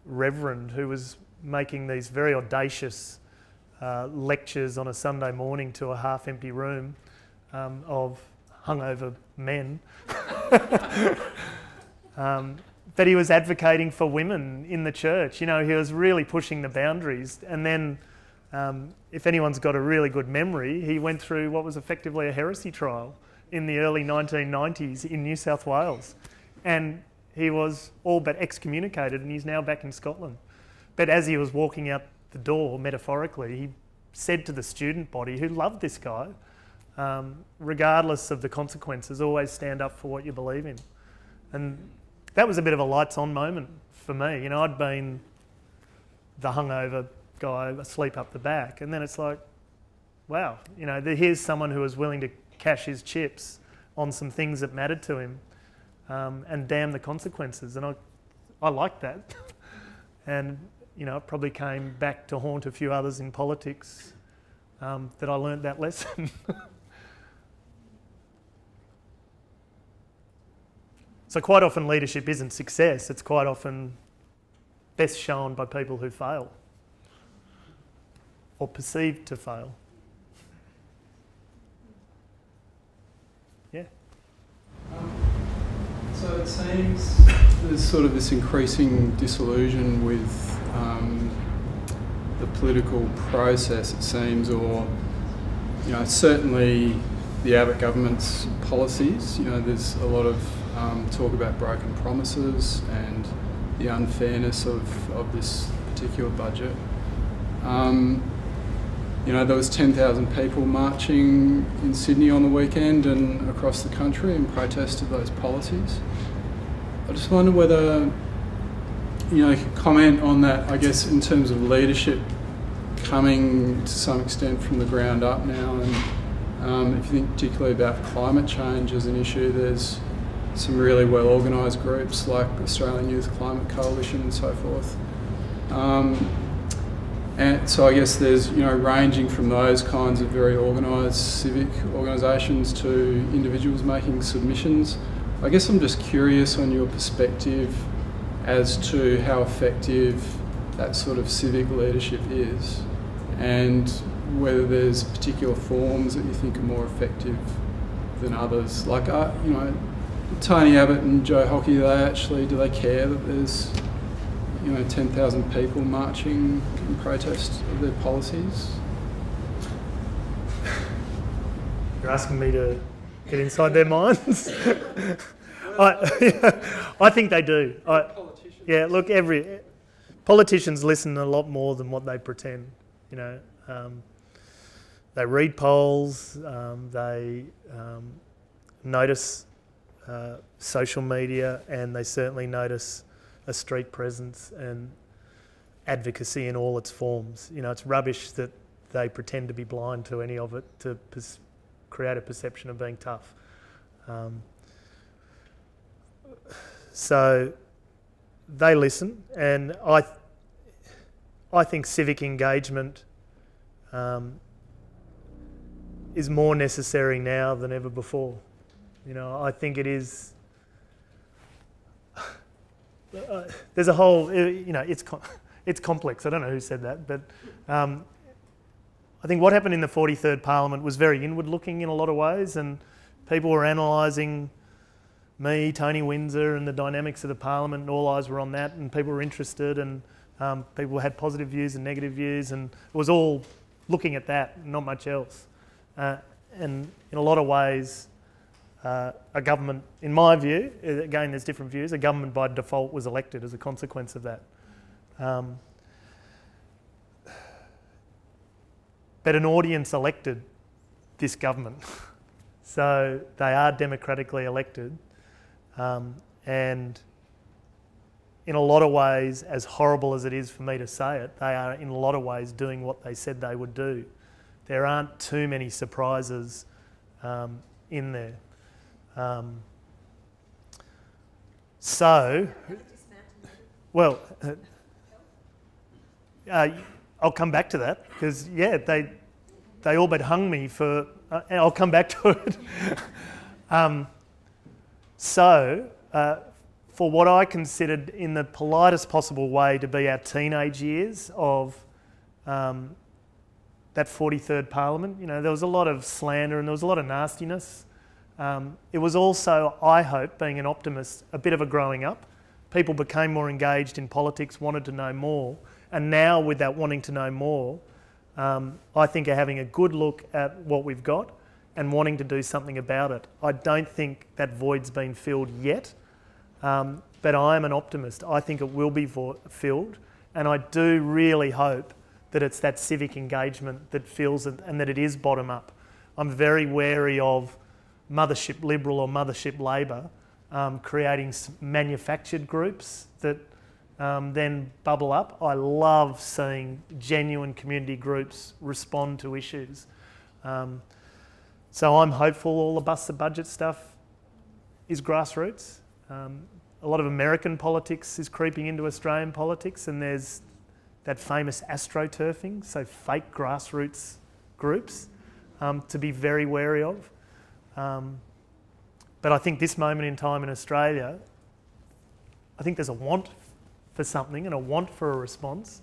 reverend who was making these very audacious lectures on a Sunday morning to a half-empty room of hungover men. But he was advocating for women in the church. You know, he was really pushing the boundaries. And then, if anyone's got a really good memory, he went through what was effectively a heresy trial in the early 1990s in New South Wales. And he was all but excommunicated, and he's now back in Scotland. But as he was walking out the door, metaphorically, he said to the student body, who loved this guy, regardless of the consequences, always stand up for what you believe in. And that was a bit of a lights on moment for me. You know, I'd been the hungover guy asleep up the back, and then it's like, wow, you know, here's someone who was willing to cash his chips on some things that mattered to him, and damn the consequences. And I liked that. And, you know, it probably came back to haunt a few others in politics that I learnt that lesson. So quite often leadership isn't success, it's quite often best shown by people who fail or perceived to fail. Yeah. So it seems there's sort of this increasing disillusion with the political process, it seems, or, you know, certainly the Abbott government's policies. You know, there's a lot of talk about broken promises and the unfairness of this particular budget. You know, there was 10,000 people marching in Sydney on the weekend and across the country in protest of those policies. I just wonder whether, you know, you could comment on that, I guess, in terms of leadership coming to some extent from the ground up now, and if you think particularly about climate change as an issue, there's some really well organised groups like Australian Youth Climate Coalition and so forth. And so I guess there's, you know, ranging from those kinds of very organised civic organisations to individuals making submissions. I guess I'm just curious on your perspective as to how effective that sort of civic leadership is, and whether there's particular forms that you think are more effective than others. Like, you know, Tony Abbott and Joe Hockey, do they care that there's, you know, 10,000 people marching in protest of their policies? You're asking me to get inside their minds? I think they do. Yeah, look, politicians listen a lot more than what they pretend. You know, they read polls, they notice social media, and they certainly notice a street presence and advocacy in all its forms. You know, it's rubbish that they pretend to be blind to any of it to create a perception of being tough. So they listen, and I think civic engagement is more necessary now than ever before. You know, I think it is. There's a whole, you know, it's complex. I don't know who said that, but I think what happened in the 43rd Parliament was very inward-looking in a lot of ways, and people were analysing me, Tony Windsor, and the dynamics of the Parliament, and all eyes were on that, and people were interested, and people had positive views and negative views, and it was all looking at that, not much else. And in a lot of ways, a government, in my view, again there's different views, a government by default was elected as a consequence of that. But an audience elected this government. So they are democratically elected. And in a lot of ways, as horrible as it is for me to say it, they are in a lot of ways doing what they said they would do. There aren't too many surprises in there. Well, I'll come back to that because, yeah, they all but hung me for... I'll come back to it. For what I considered in the politest possible way to be our teenage years of that 43rd Parliament, you know, there was a lot of slander and there was a lot of nastiness. It was also, I hope, being an optimist, a bit of a growing up. People became more engaged in politics, wanted to know more, and now with that wanting to know more, I think are having a good look at what we've got and wanting to do something about it. I don't think that void's been filled yet, but I am an optimist. I think it will be filled, and I do really hope that it's that civic engagement that fills it and that it is bottom up. I'm very wary of Mothership Liberal or Mothership Labor creating manufactured groups that then bubble up. I love seeing genuine community groups respond to issues. So I'm hopeful all the bust the budget stuff is grassroots. A lot of American politics is creeping into Australian politics, and there's that famous astroturfing, so fake grassroots groups, to be very wary of. But I think this moment in time in Australia, I think there's a want for something and a want for a response.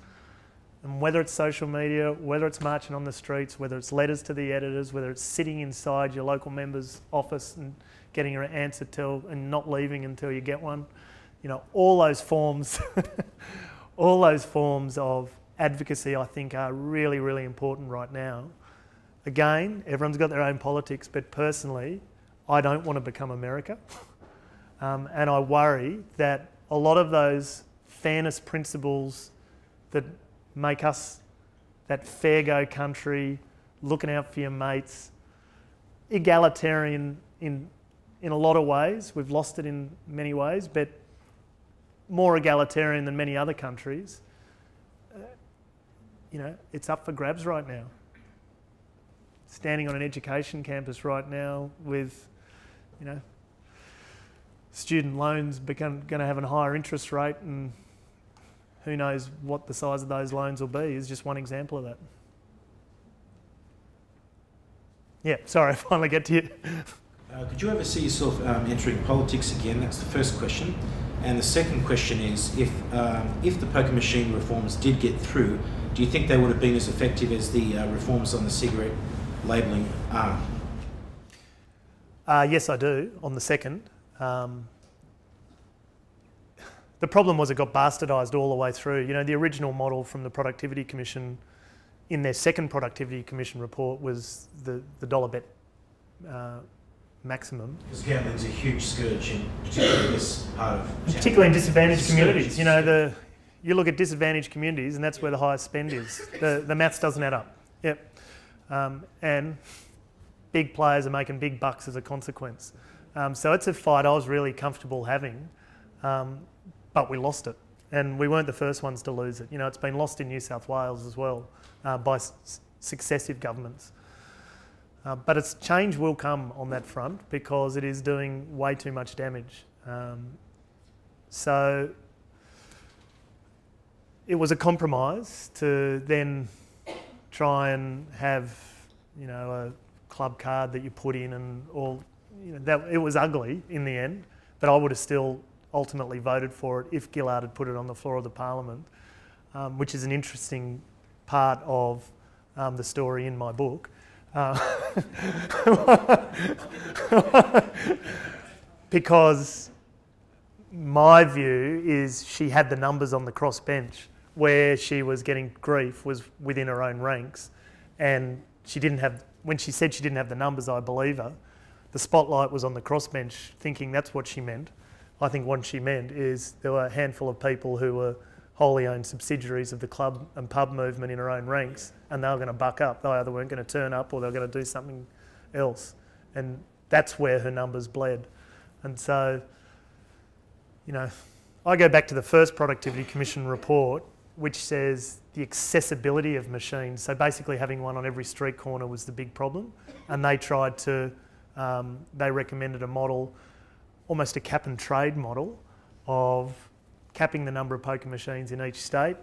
And whether it's social media, whether it's marching on the streets, whether it's letters to the editors, whether it's sitting inside your local member's office and getting your answer and not leaving until you get one, you know, all those forms, all those forms of advocacy I think are really, really important right now. Again, everyone's got their own politics, but personally, I don't want to become America. And I worry that a lot of those fairness principles that make us that fair go country, looking out for your mates, egalitarian in a lot of ways, we've lost it in many ways, but more egalitarian than many other countries, you know, it's up for grabs right now. Standing on an education campus right now with, you know, student loans going to have a higher interest rate, and who knows what the size of those loans will be, is just one example of that. Yeah, sorry, I finally get to you. Could you ever see yourself entering politics again? That's the first question. And the second question is, if the poker machine reforms did get through, do you think they would have been as effective as the reforms on the cigarette labelling are? Yes, I do, on the second. The problem was it got bastardised all the way through. You know, the original model from the Productivity Commission in their second Productivity Commission report was the dollar bet maximum. Because gambling's a huge scourge, particularly in this part of town. Particularly in disadvantaged communities. You know, you look at disadvantaged communities and that's where the highest spend is. The maths doesn't add up. Yep. And big players are making big bucks as a consequence. So it's a fight I was really comfortable having, but we lost it. And we weren't the first ones to lose it. You know, it's been lost in New South Wales as well by successive governments. But change will come on that front because it is doing way too much damage. So it was a compromise to then try and have, you know, a club card that you put in and all. You know, that it was ugly in the end, but I would have still ultimately voted for it if Gillard had put it on the floor of the Parliament, which is an interesting part of the story in my book. Because my view is she had the numbers on the crossbench. Where she was getting grief was within her own ranks, and she didn't have. When she said she didn't have the numbers, I believe her. The spotlight was on the crossbench, thinking that's what she meant. I think what she meant is there were a handful of people who were wholly owned subsidiaries of the club and pub movement in her own ranks, and they were going to buck up. They either weren't going to turn up or they were going to do something else, and that's where her numbers bled. And so, you know, I go back to the first Productivity Commission report, which says the accessibility of machines. So basically having one on every street corner was the big problem. And they tried to, they recommended a model, almost a cap and trade model of capping the number of poker machines in each state.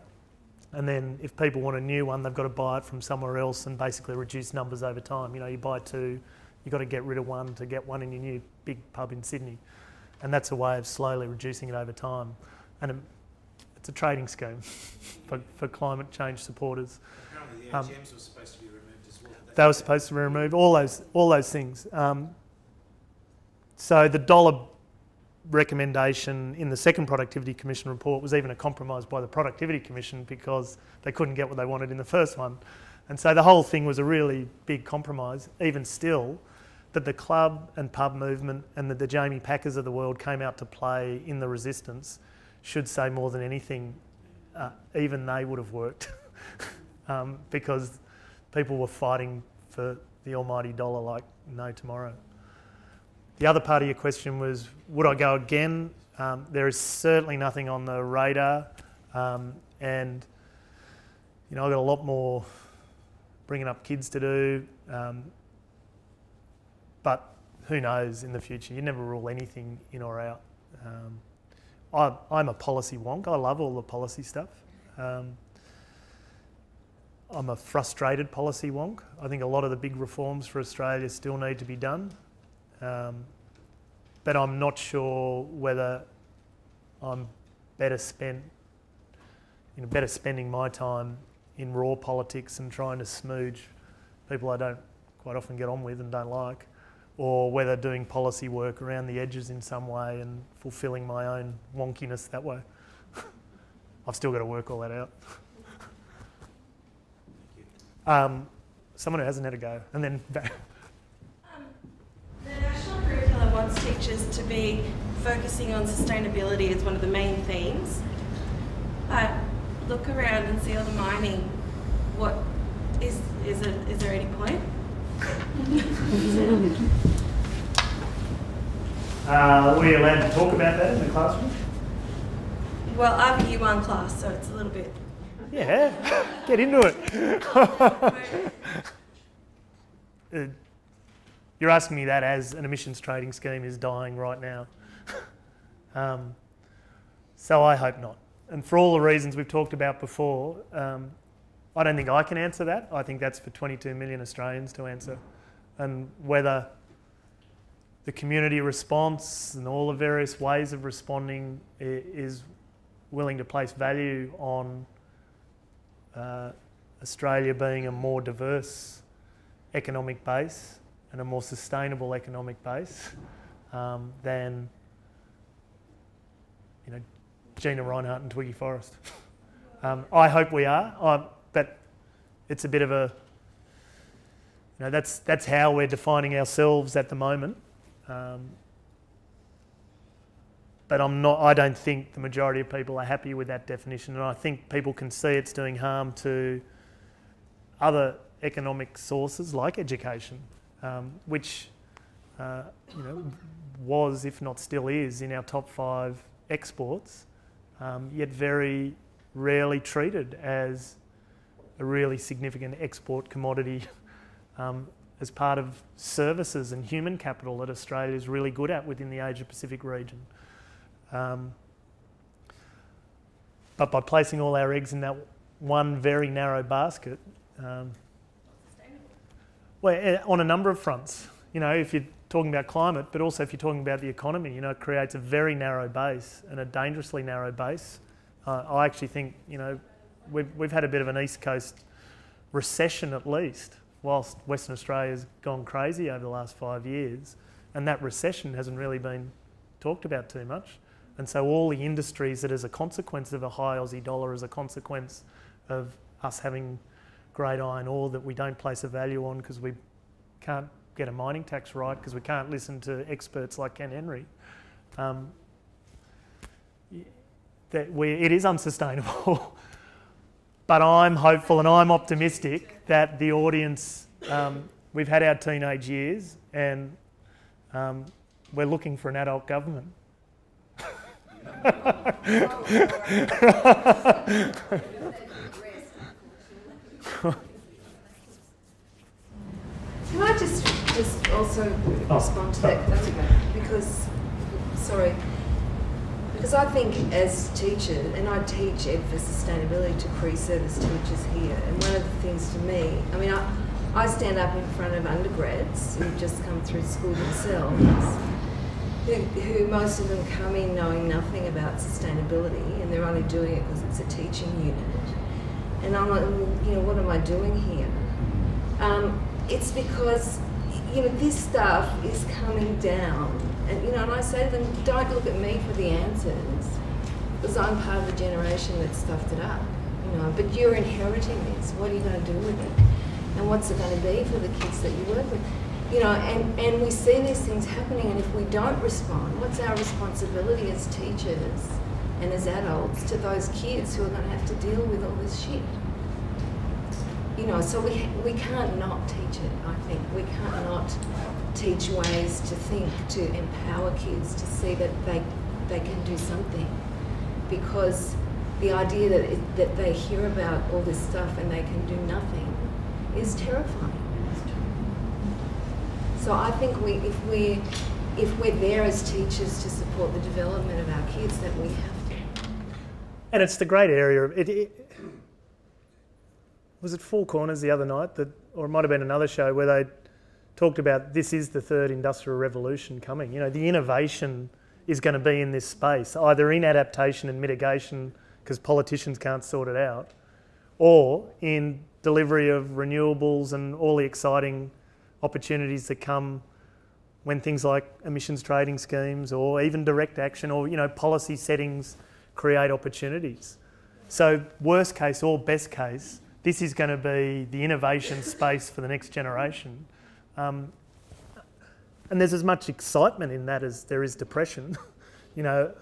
And then if people want a new one, they've got to buy it from somewhere else and basically reduce numbers over time. You know, you buy two, you've got to get rid of one to get one in your new big pub in Sydney. And that's a way of slowly reducing it over time. And it's a trading scheme for climate change supporters. Apparently the ATMs were supposed to be removed as well. They were supposed to be removed, all those things. So the dollar recommendation in the second Productivity Commission report was even a compromise by the Productivity Commission because they couldn't get what they wanted in the first one. And so the whole thing was a really big compromise. Even still, that the club and pub movement and the Jamie Packers of the world came out to play in the resistance should say more than anything, even they would have worked because people were fighting for the almighty dollar like no tomorrow. The other part of your question was, would I go again? There is certainly nothing on the radar, and you know, I've got a lot more bringing up kids to do, but who knows in the future? You never rule anything in or out. I'm a policy wonk. I love all the policy stuff. I'm a frustrated policy wonk. I think a lot of the big reforms for Australia still need to be done. But I'm not sure whether I'm better spending my time in raw politics and trying to smooge people I don't quite often get on with and don't like, or whether doing policy work around the edges in some way and fulfilling my own wonkiness that way. I've still got to work all that out. Someone who hasn't had a go, and then the national curriculum wants teachers to be focusing on sustainability as one of the main themes. But look around and see all the mining. What is there any point? Were you allowed to talk about that in the classroom? Well, I have a Year 1 class, so it's a little bit... Yeah, get into it. You're asking me that as an emissions trading scheme is dying right now. So I hope not. And for all the reasons we've talked about before, I don't think I can answer that. I think that's for 22 million Australians to answer. And whether the community response and all the various ways of responding is willing to place value on Australia being a more diverse economic base and a more sustainable economic base than, you know, Gina Reinhardt and Twiggy Forrest. I hope we are, but it's a bit of a, you know, that's how we're defining ourselves at the moment. But I don't think the majority of people are happy with that definition, and I think people can see it's doing harm to other economic sources like education, which you know, was, if not still is, in our top 5 exports, yet very rarely treated as a really significant export commodity as part of services and human capital that Australia is really good at within the Asia Pacific region. But by placing all our eggs in that one very narrow basket, well, on a number of fronts, you know, if you're talking about climate, but also if you're talking about the economy, you know, it creates a very narrow base and a dangerously narrow base. I actually think, you know, we've had a bit of an East Coast recession at least, whilst Western Australia's gone crazy over the last 5 years, and that recession hasn't really been talked about too much. And so all the industries that as a consequence of a high Aussie dollar, as a consequence of us having great iron ore that we don't place a value on because we can't get a mining tax right, because we can't listen to experts like Ken Henry, it is unsustainable. But I'm hopeful and I'm optimistic that the audience, we've had our teenage years and we're looking for an adult government. Can I just also respond to that? That's okay. Because I think as teachers, and I teach Ed for Sustainability to pre-service teachers here, and one of the things for me, I mean, I stand up in front of undergrads who've just come through school themselves, who most of them come in knowing nothing about sustainability, and they're only doing it because it's a teaching unit. And I'm like, well, you know, what am I doing here? It's because, you know, this stuff is coming down. And, you know, and I say to them, don't look at me for the answers, because I'm part of the generation that stuffed it up, you know, but you're inheriting this. What are you going to do with it? And what's it going to be for the kids that you work with? You know, and we see these things happening, and if we don't respond, what's our responsibility as teachers and as adults to those kids who are going to have to deal with all this shit? You know, so we can't not teach it, I think. We can't not teach ways to think, to empower kids to see that they can do something. Because the idea that they hear about all this stuff and they can do nothing is terrifying. So I think if we're there as teachers to support the development of our kids, that we have to. And it's the great area. Was it Four Corners the other night, or it might have been another show where they talked about this is the third industrial revolution coming. You know, the innovation is going to be in this space, either in adaptation and mitigation because politicians can't sort it out, or in delivery of renewables and all the exciting opportunities that come when things like emissions trading schemes or even direct action or, you know, policy settings create opportunities. So worst case or best case, this is going to be the innovation space for the next generation. And there's as much excitement in that as there is depression. You know,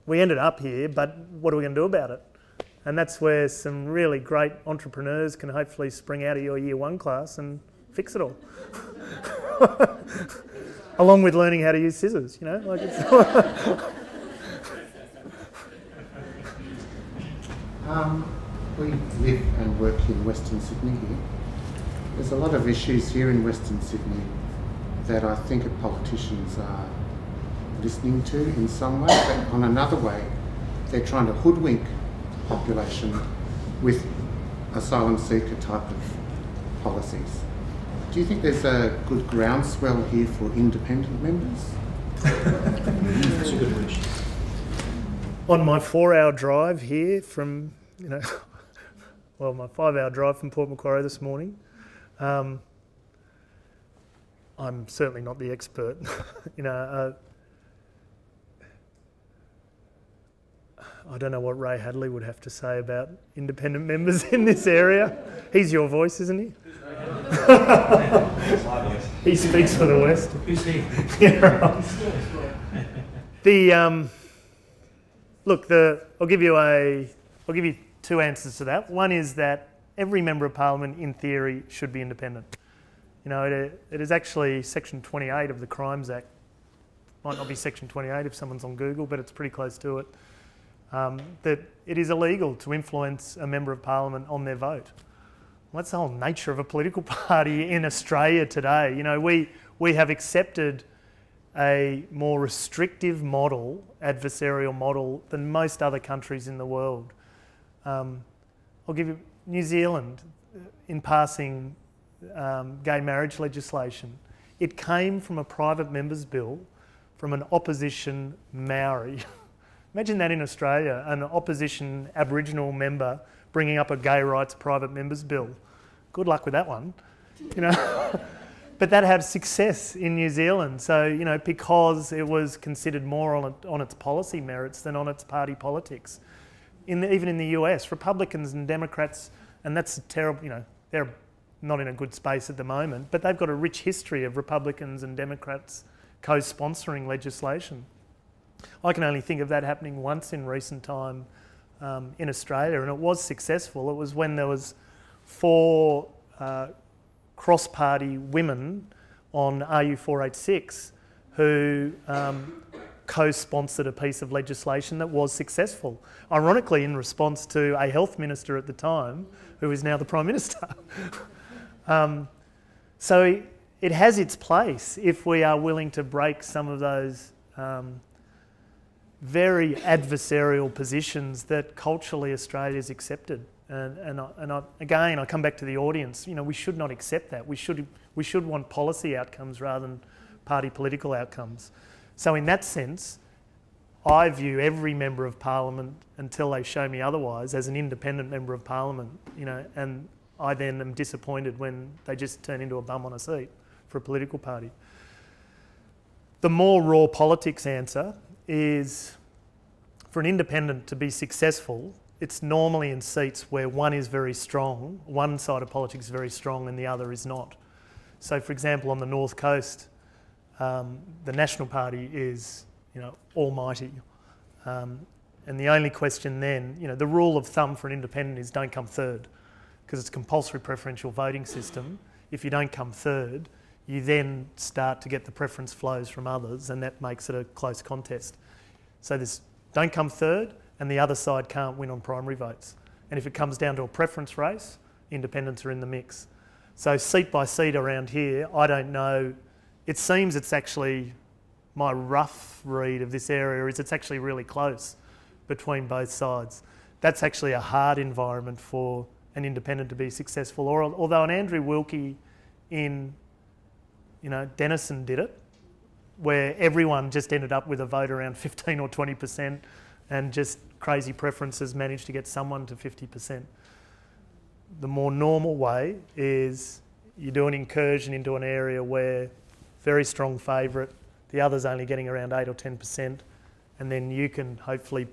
we ended up here, but what are we going to do about it? And that's where some really great entrepreneurs can hopefully spring out of your year one class and fix it all. Along with learning how to use scissors, you know. Like it's we live and work in Western Sydney here. There's a lot of issues here in Western Sydney that I think politicians are listening to in some way, but on another way, they're trying to hoodwink the population with asylum seeker type of policies. Do you think there's a good groundswell here for independent members? That's a good wish. On my 4-hour drive here from, you know, well, my 5-hour drive from Port Macquarie this morning, I'm certainly not the expert. You know, I don't know what Ray Hadley would have to say about independent members in this area. He's your voice, isn't he? He speaks for the West. Who's he? Yeah, right. I'll give you two answers to that. One is that every member of Parliament, in theory, should be independent. You know, it is actually Section 28 of the Crimes Act. Might not be Section 28 if someone's on Google, but it's pretty close to it. That it is illegal to influence a member of Parliament on their vote. Well, that's the whole nature of a political party in Australia today. You know, we have accepted a more restrictive model, adversarial model, than most other countries in the world. I'll give you New Zealand, in passing gay marriage legislation. It came from a private member's bill from an opposition Maori. Imagine that in Australia, an opposition Aboriginal member bringing up a gay rights private member's bill. Good luck with that one, you know. But that had success in New Zealand. So, you know, because it was considered more on its policy merits than on its party politics. Even in the US, Republicans and Democrats, and that's terrible, you know, they're not in a good space at the moment, but they've got a rich history of Republicans and Democrats co-sponsoring legislation. I can only think of that happening once in recent time in Australia, and it was successful. It was when there was 4 cross-party women on RU486 who co-sponsored a piece of legislation that was successful. Ironically, in response to a health minister at the time, who is now the Prime Minister. So it has its place if we are willing to break some of those very adversarial positions that culturally Australia's accepted. And again, I come back to the audience. You know, we should not accept that. We should want policy outcomes rather than party political outcomes. So in that sense, I view every member of Parliament, until they show me otherwise, as an independent member of Parliament. You know, and I then am disappointed when they just turn into a bum on a seat for a political party. The more raw politics answer is, for an independent to be successful, it's normally in seats where one is very strong, one side of politics is very strong and the other is not. So, for example, on the North Coast, the National Party is, you know, almighty. And the only question then, you know, the rule of thumb for an independent is don't come third, because it's a compulsory preferential voting system. If you don't come third, you then start to get the preference flows from others, and that makes it a close contest. So there's don't come third, and the other side can't win on primary votes. And if it comes down to a preference race, independents are in the mix. So seat by seat around here, I don't know. It seems it's actually, my rough read of this area is it's actually really close between both sides. That's actually a hard environment for an independent to be successful. Although an Andrew Wilkie in, you know, Denison did it, where everyone just ended up with a vote around 15 or 20%, and just crazy preferences managed to get someone to 50%. The more normal way is you do an incursion into an area where very strong favourite, the other's only getting around 8 or 10%, and then you can hopefully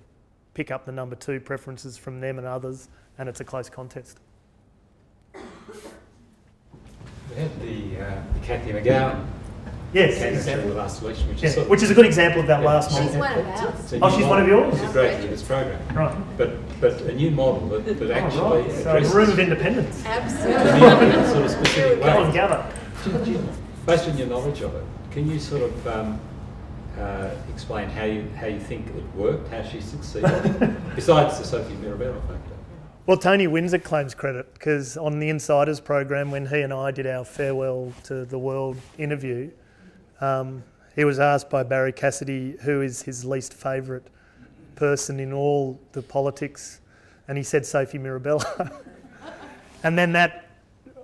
pick up the number 2 preferences from them and others, and it's a close contest. We had the Cathy McGowan. Yes, the last election, which is a good example of that last model. She's one of ours. Oh, she's one of yours? It's a great to this program. Right. But a new model that actually right. So a room of independence. Absolutely. In a sort of specific way. Go on, gather. Based on your knowledge of it, can you sort of explain how you think it worked, how she succeeded, besides the Sophie Mirabella factor? Well, Tony Windsor claims credit, because on the Insiders program, when he and I did our farewell to the world interview, he was asked by Barry Cassidy who is his least favourite person in all the politics, and he said Sophie Mirabella. And then that,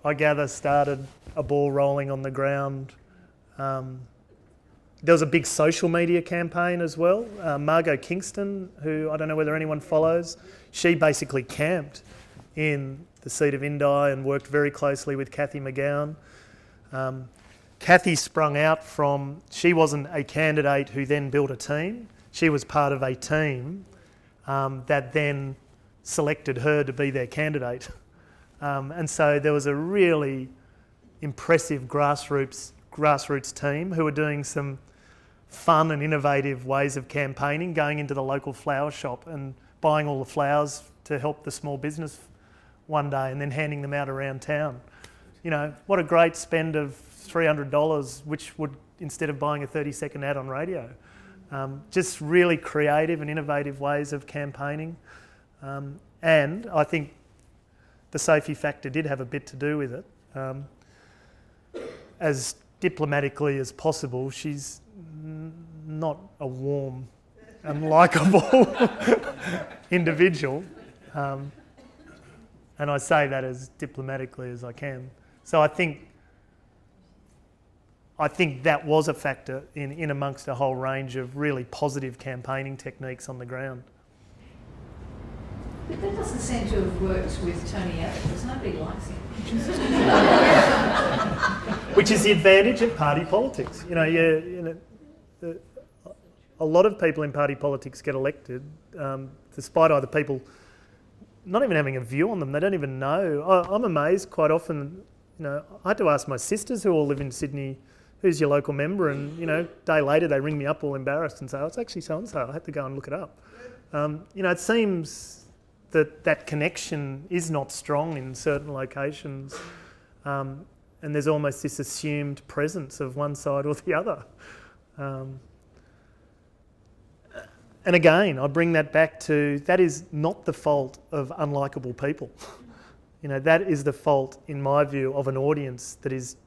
I gather, started a ball rolling on the ground. There was a big social media campaign as well. Margot Kingston, who I don't know whether anyone follows, she basically camped in the seat of Indi and worked very closely with Cathy McGowan. Cathy sprung out from, she wasn't a candidate who then built a team. She was part of a team that then selected her to be their candidate. And so there was a really impressive grassroots team who were doing some fun and innovative ways of campaigning, going into the local flower shop and buying all the flowers to help the small business one day and then handing them out around town. You know, what a great spend of $300, which would, instead of buying a 30-second ad on radio. Just really creative and innovative ways of campaigning. And I think the Sophie factor did have a bit to do with it. As diplomatically as possible, she's not a warm and likeable individual. And I say that as diplomatically as I can. So I think that was a factor in amongst a whole range of really positive campaigning techniques on the ground. But that doesn't seem to have worked with Tony Abbott, because nobody likes him. Which is the advantage of party politics. A lot of people in party politics get elected despite either people not even having a view on them. They don't even know. I'm amazed quite often. I had to ask my sisters who all live in Sydney, who's your local member? And, a day later they ring me up all embarrassed and say, oh, it's actually so-and-so. I had to go and look it up. It seems that connection is not strong in certain locations. And there's almost this assumed presence of one side or the other. And again, I bring that back to, that is not the fault of unlikable people. That is the fault, in my view, of an audience that is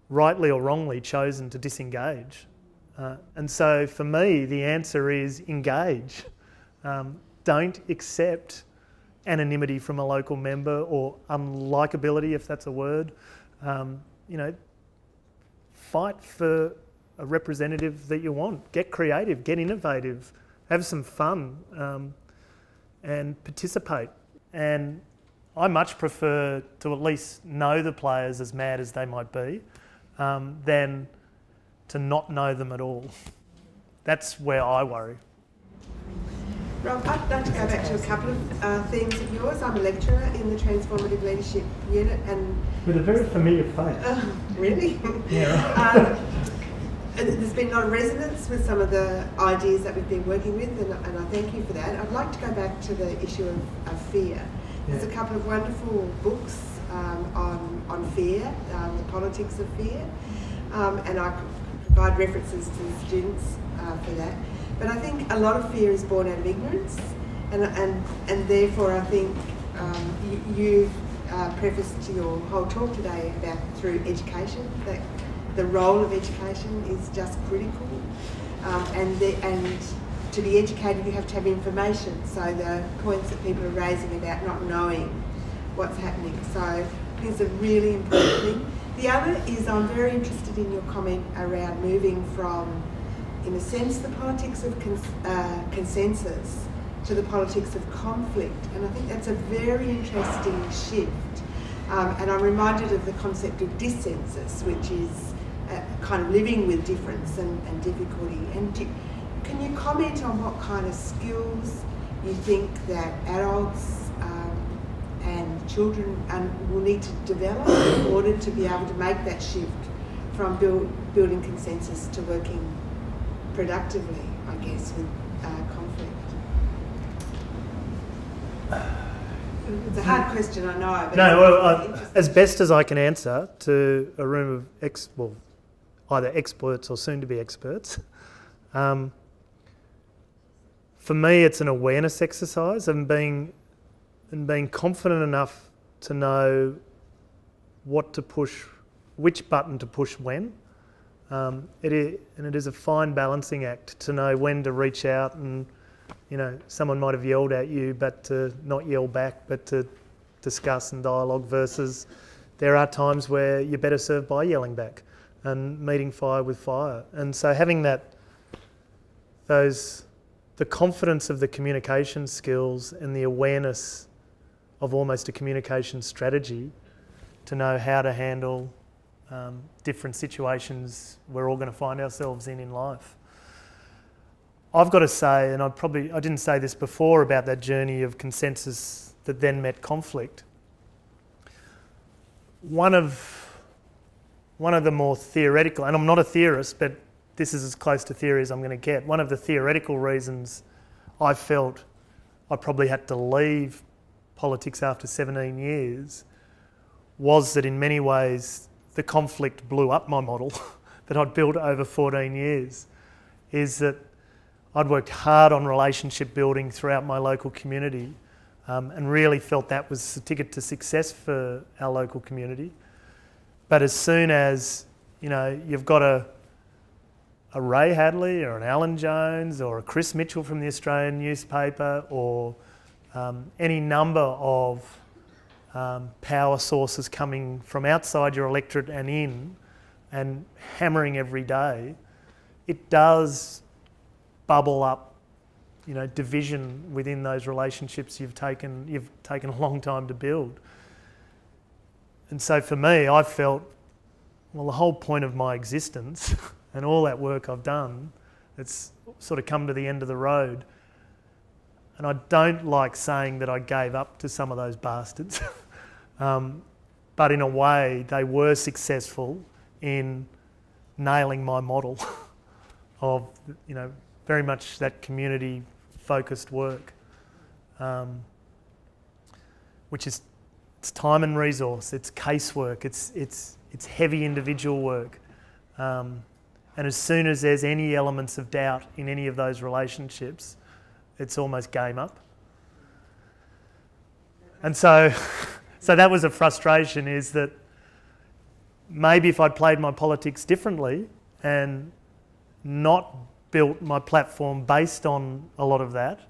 rightly or wrongly chosen to disengage. And so for me, the answer is engage. Don't accept anonymity from a local member or unlikability, if that's a word. Fight for a representative that you want. Get creative, get innovative, have some fun, and participate. And I much prefer to at least know the players, as mad as they might be, than to not know them at all. That's where I worry. Rob, I'd like to go back to a couple of themes of yours. I'm a lecturer in the Transformative Leadership Unit, and with a very familiar face. Really? Yeah. There's been a lot of resonance with some of the ideas that we've been working with, and I thank you for that. I'd like to go back to the issue of fear. There's a couple of wonderful books on fear, the politics of fear, and I could provide references to the students for that. But I think a lot of fear is born out of ignorance, and therefore I think you've prefaced your whole talk today about through education, that the role of education is just critical, and to be educated you have to have information, so the points that people are raising about not knowing what's happening, so I think it's a really important thing. The other is I'm very interested in your comment around moving from, in a sense, the politics of consensus to the politics of conflict, and I think that's a very interesting shift, and I'm reminded of the concept of dissensus, which is kind of living with difference and difficulty. And can you comment on what kind of skills you think that adults and children will need to develop in order to be able to make that shift from building consensus to working productively, I guess, with conflict? It's a hard question, I know. But as best as I can answer to a room of either experts or soon-to-be experts, for me it's an awareness exercise and being confident enough to know what to push, which button to push when. It is a fine balancing act to know when to reach out and, someone might have yelled at you, but to not yell back, but to discuss and dialogue, versus there are times where you're better served by yelling back and meeting fire with fire. And so having the confidence of the communication skills and the awareness of almost a communication strategy to know how to handle different situations we're all going to find ourselves in life. I've got to say, and I didn't say this before about that journey of consensus that then met conflict. One of the more theoretical, and I'm not a theorist, but this is as close to theory as I'm going to get. One of the theoretical reasons I felt I probably had to leave politics after 17 years was that in many ways the conflict blew up my model that I'd built over 14 years, is that I'd worked hard on relationship building throughout my local community and really felt that was the ticket to success for our local community. But as soon as, you know, you've got a Ray Hadley or an Alan Jones or a Chris Mitchell from the Australian newspaper or any number of power sources coming from outside your electorate and in and hammering every day, it does bubble up, you know, division within those relationships you've taken a long time to build. And so for me, I felt, well, the whole point of my existence and all that work I've done, it's sort of come to the end of the road. And I don't like saying that I gave up to some of those bastards. But in a way, they were successful in nailing my model of, you know, very much that community-focused work, which is, it's time and resource, it's casework, it's heavy individual work. And as soon as there's any elements of doubt in any of those relationships, it's almost game up. And so that was a frustration, is that maybe if I'd played my politics differently and not built my platform based on a lot of that,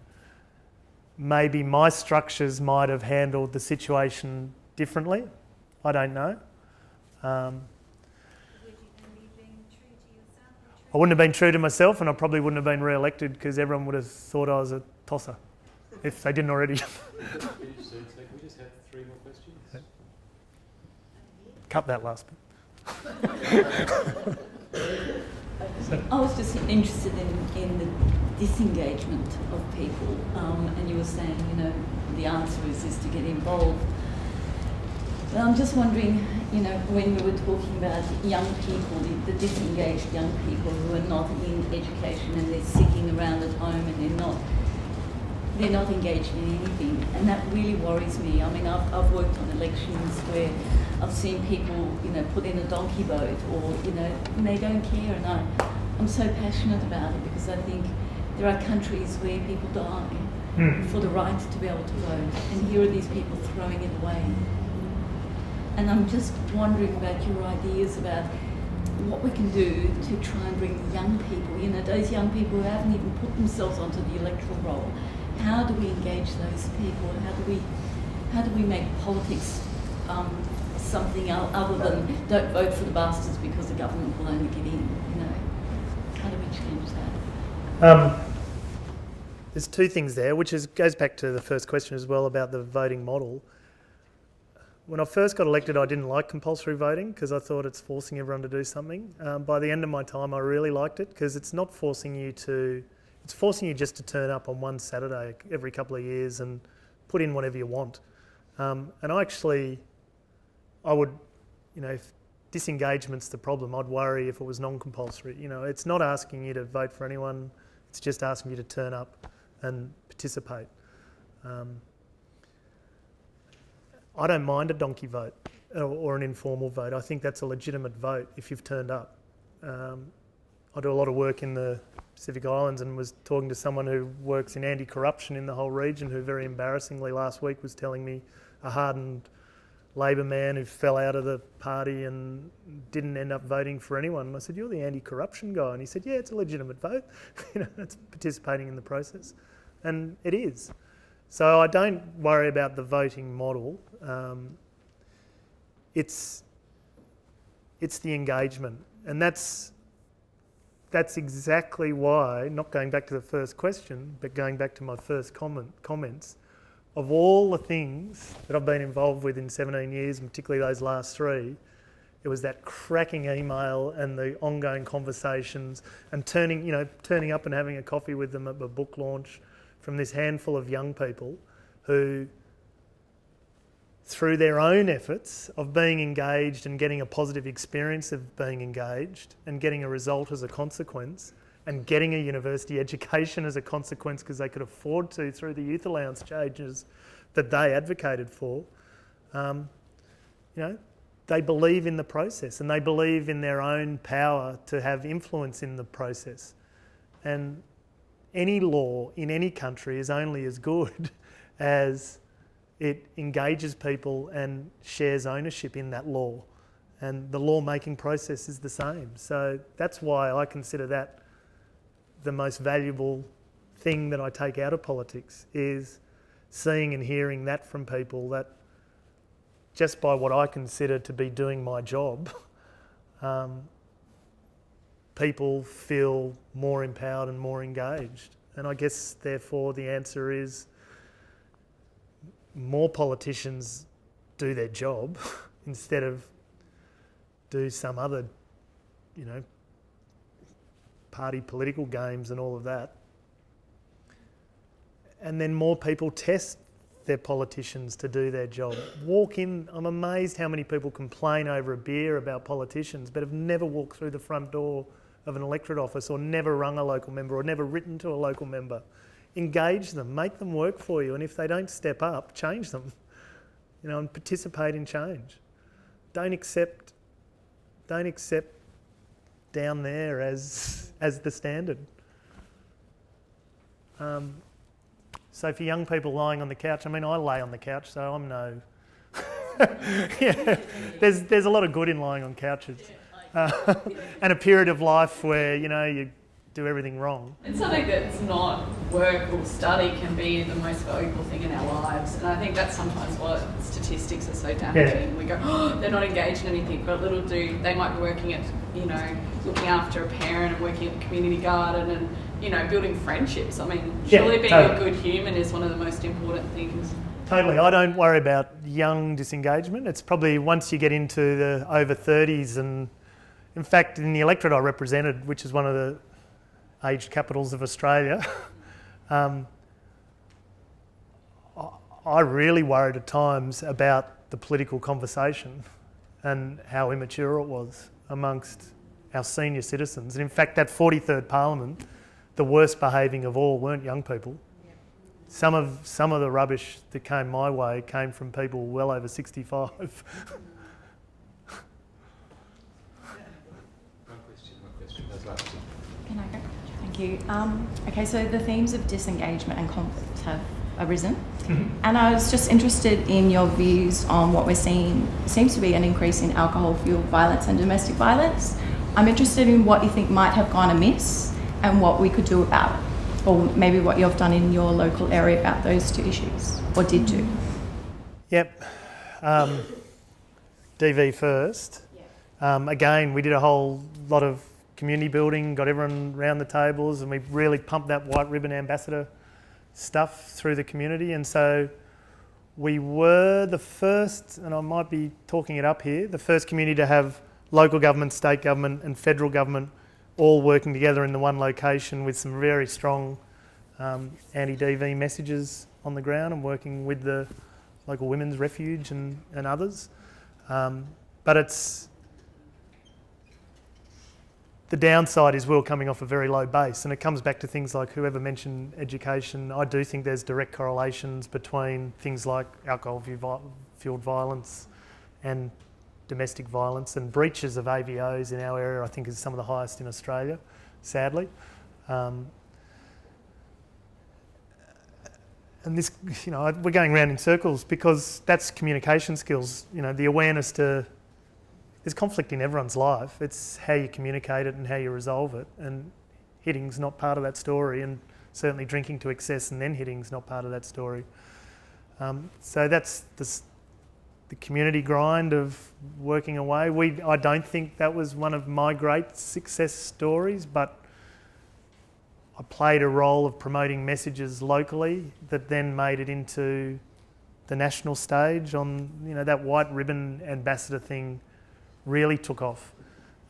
maybe my structures might have handled the situation differently. I don't know. I wouldn't have been true to myself, and I probably wouldn't have been re-elected because everyone would have thought I was a tosser, if they didn't already. Can we just have 3 more questions? Cut that last bit. I was just interested in the disengagement of people, and you were saying, you know, the answer is to get involved. But I'm just wondering, you know, when we were talking about young people, the disengaged young people who are not in education and they're sitting around at home and they're not engaged in anything, and that really worries me. I mean, I've worked on elections where I've seen people, you know, put in a donkey vote, or, you know, and they don't care, and I'm so passionate about it because I think there are countries where people die for the right to be able to vote, and here are these people throwing it away. And I'm just wondering about your ideas about what we can do to try and bring young people, you know, those young people who haven't even put themselves onto the electoral roll. How do we engage those people? How do we make politics something other than don't vote for the bastards because the government will only get in, you know? How do we change that? There's 2 things there, which goes back to the first question as well about the voting model. When I first got elected, I didn't like compulsory voting because I thought it's forcing everyone to do something. By the end of my time, I really liked it because it's not forcing you to, it's forcing you just to turn up on one Saturday every couple of years and put in whatever you want. And I would, you know, if disengagement's the problem, I'd worry if it was non-compulsory. You know, it's not asking you to vote for anyone, it's just asking you to turn up and participate. I don't mind a donkey vote or an informal vote. I think that's a legitimate vote if you've turned up. I do a lot of work in the Pacific Islands and was talking to someone who works in anti-corruption in the whole region who very embarrassingly last week was telling me a hardened Labor man who fell out of the party and didn't end up voting for anyone. And I said, "You're the anti-corruption guy." And he said, "Yeah, it's a legitimate vote. You know, it's participating in the process." And it is. So I don't worry about the voting model. It's the engagement. And that's exactly why, not going back to the first question, but going back to my first comments, of all the things that I've been involved with in 17 years, and particularly those last 3, it was that cracking email and the ongoing conversations and turning up and having a coffee with them at the book launch from this handful of young people who, through their own efforts of being engaged and getting a positive experience of being engaged and getting a result as a consequence and getting a university education as a consequence because they could afford to through the youth allowance changes that they advocated for, they believe in the process and they believe in their own power to have influence in the process. And any law in any country is only as good as it engages people and shares ownership in that law. And the law-making process is the same. So that's why I consider that the most valuable thing that I take out of politics, is seeing and hearing that from people, that just by what I consider to be doing my job, people feel more empowered and more engaged. And I guess, therefore, the answer is more politicians do their job instead of do some other, you know, party political games and all of that. And then more people test their politicians to do their job. Walk in, I'm amazed how many people complain over a beer about politicians but have never walked through the front door of an electorate office, or never rung a local member, or never written to a local member. Engage them, make them work for you, and if they don't step up, change them, you know, and participate in change. Don't accept down there as the standard. So for young people lying on the couch, I mean, I lay on the couch, so I'm no... yeah, there's a lot of good in lying on couches. And a period of life where, you know, you do everything wrong. And something that's not work or study can be the most valuable thing in our lives. And I think that's sometimes what statistics are so damaging. Yeah. We go, oh, they're not engaged in anything, but little do, they might be working at, you know, looking after a parent and working at the community garden and, you know, building friendships. I mean, surely being a good human is one of the most important things. Totally. I don't worry about young disengagement. It's probably once you get into the over 30s, and in fact, in the electorate I represented, which is one of the aged capitals of Australia, I really worried at times about the political conversation and how immature it was amongst our senior citizens. And in fact, that 43rd Parliament, the worst behaving of all weren't young people. Some of the rubbish that came my way came from people well over 65. Can I go? Thank you. Okay, so the themes of disengagement and conflict have arisen, and I was just interested in your views on what we're seeing. Seems to be an increase in alcohol-fueled violence and domestic violence. I'm interested in what you think might have gone amiss and what we could do about it, or maybe what you've done in your local area about those two issues, or did do. Yep. DV first. Again, we did a whole lot of community building, got everyone around the tables, and we really pumped that white ribbon ambassador stuff through the community. And so we were the first, and I might be talking it up here, the first community to have local government, state government and federal government all working together in the one location with some very strong anti-DV messages on the ground, and working with the local women's refuge and others. But the downside is we're coming off a very low base, and it comes back to things like whoever mentioned education. I do think there's direct correlations between things like alcohol-fueled violence and domestic violence, and breaches of AVOs in our area I think is some of the highest in Australia, sadly. And this, you know, we're going around in circles because that's communication skills, you know, the awareness to, there's conflict in everyone's life. It's how you communicate it and how you resolve it, and hitting's not part of that story, and certainly drinking to excess and then hitting's not part of that story. So that's the community grind of working away. I don't think that was one of my great success stories, but I played a role of promoting messages locally that then made it into the national stage. On, you know, that white ribbon ambassador thing really took off.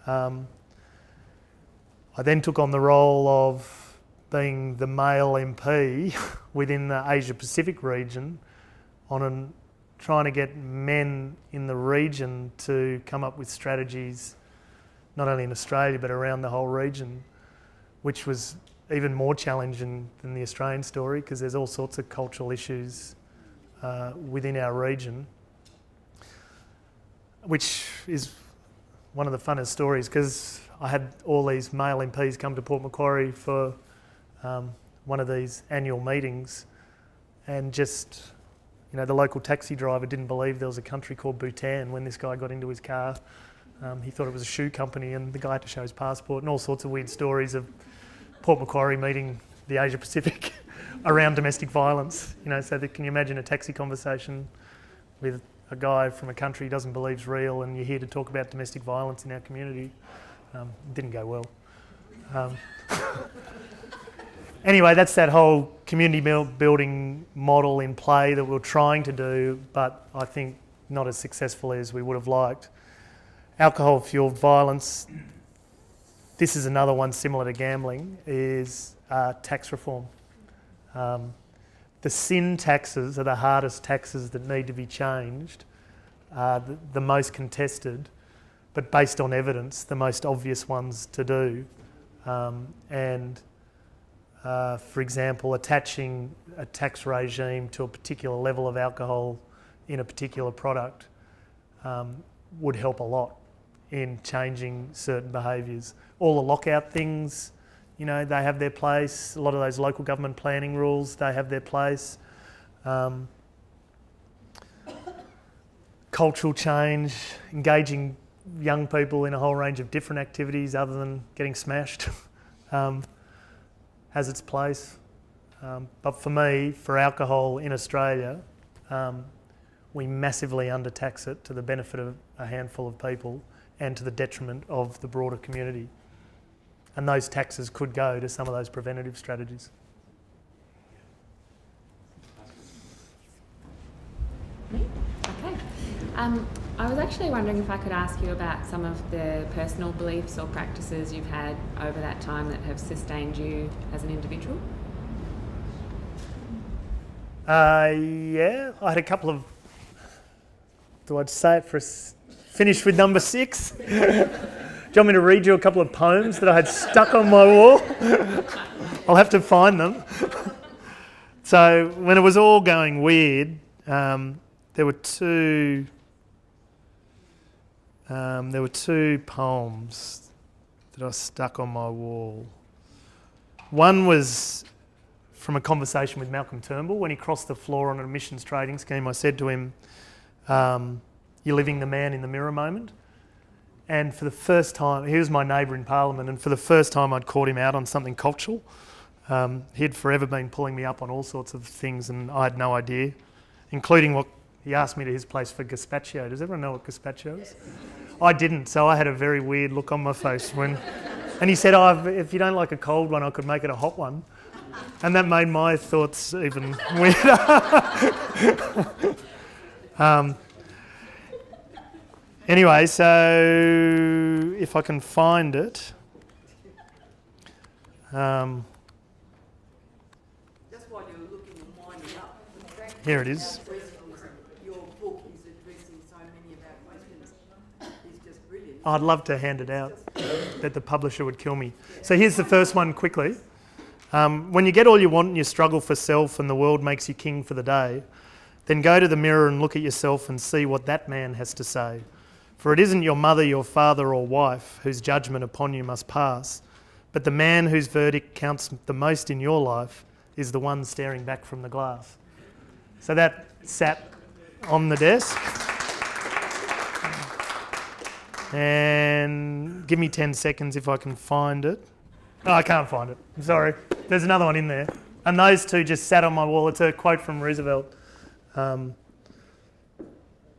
I then took on the role of being the male MP within the Asia Pacific region, trying to get men in the region to come up with strategies, not only in Australia but around the whole region, which was even more challenging than the Australian story because there's all sorts of cultural issues within our region, which is one of the funnest stories because I had all these male MPs come to Port Macquarie for one of these annual meetings, and just, you know, the local taxi driver didn't believe there was a country called Bhutan when this guy got into his car He thought it was a shoe company, and the guy had to show his passport, and all sorts of weird stories of Port Macquarie meeting the Asia Pacific around domestic violence. You know, so that, can you imagine a taxi conversation with a guy from a country he doesn't believe is real, and you're here to talk about domestic violence in our community? It didn't go well. Anyway, that's that whole community building model in play that we're trying to do, but I think not as successfully as we would have liked. Alcohol-fuelled violence, this is another one similar to gambling, is tax reform. The sin taxes are the hardest taxes that need to be changed, the most contested, but based on evidence, the most obvious ones to do. For example, attaching a tax regime to a particular level of alcohol in a particular product would help a lot in changing certain behaviours. All the lockout things, you know, they have their place. A lot of those local government planning rules, they have their place. Cultural change, engaging young people in a whole range of different activities other than getting smashed, has its place. But for me, for alcohol in Australia, we massively undertax it to the benefit of a handful of people and to the detriment of the broader community. And those taxes could go to some of those preventative strategies. Okay. I was actually wondering if I could ask you about some of the personal beliefs or practices you've had over that time that have sustained you as an individual. Yeah, I had a couple of... Do I say it for us? Finish with number 6? Do you want me to read you a couple of poems that I had stuck on my wall? I'll have to find them. So when it was all going weird, there were two poems that I stuck on my wall. One was from a conversation with Malcolm Turnbull when he crossed the floor on an emissions trading scheme. I said to him, "You're living the man in the mirror moment." And for the first time, he was my neighbour in Parliament, and for the first time I'd caught him out on something cultural. He'd forever been pulling me up on all sorts of things, and I had no idea, including what he asked me to his place for gazpacho. Does everyone know what gazpacho is? I didn't, so I had a very weird look on my face when... And he said, "Oh, if you don't like a cold one, I could make it a hot one." And that made my thoughts even weirder. Anyway, so if I can find it... Here it is. I'd love to hand it out, but the publisher would kill me. So here's the first one quickly. When you get all you want and you struggle for self and the world makes you king for the day, then go to the mirror and look at yourself and see what that man has to say. For it isn't your mother, your father or wife whose judgment upon you must pass, but the man whose verdict counts the most in your life is the one staring back from the glass. So that sat on the desk. And give me 10 seconds if I can find it. Oh, I can't find it. I'm sorry. There's another one in there. And those two just sat on my wall. It's a quote from Roosevelt,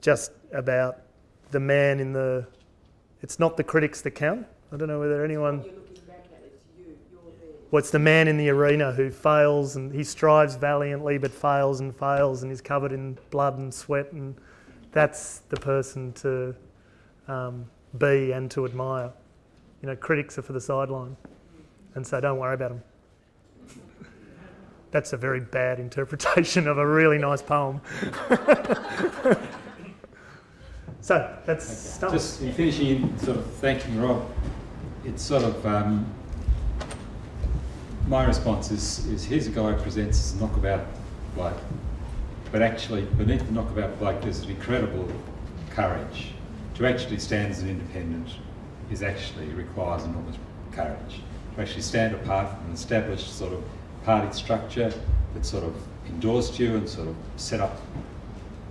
just about the man in the... It's not the critics that count. I don't know whether anyone... Well, it's the man in the arena who fails, and he strives valiantly but fails and is covered in blood and sweat, and that's the person to be and to admire. You know, critics are for the sideline, and so don't worry about them. That's a very bad interpretation of a really nice poem. So that's stuff. Just in finishing in sort of thanking Rob, it's sort of my response is here's a guy who presents as a knockabout bloke, but actually beneath the knockabout bloke there's an incredible courage. To actually stand as an independent requires enormous courage. To actually stand apart from an established sort of party structure that sort of endorsed you and sort of set up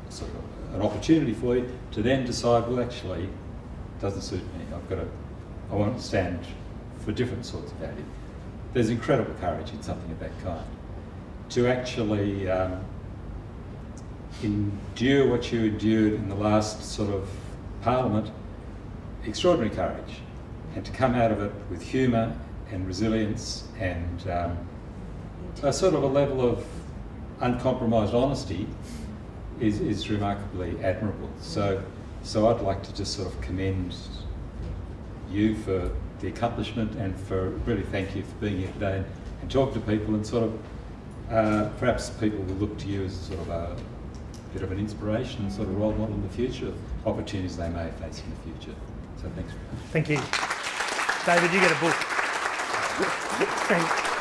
sort of an opportunity for you to then decide, well, actually, doesn't suit me. I want to stand for different sorts of value. There's incredible courage in something of that kind. To actually endure what you endured in the last sort of Parliament, extraordinary courage. And to come out of it with humour and resilience and a sort of a level of uncompromised honesty is remarkably admirable. So I'd like to just sort of commend you for the accomplishment and for really thank you for being here today and talk to people and sort of perhaps people will look to you as sort of a bit of an inspiration and sort of role model in the future, opportunities they may face in the future. So thanks very much. Thank you. David, you get a book. Thanks.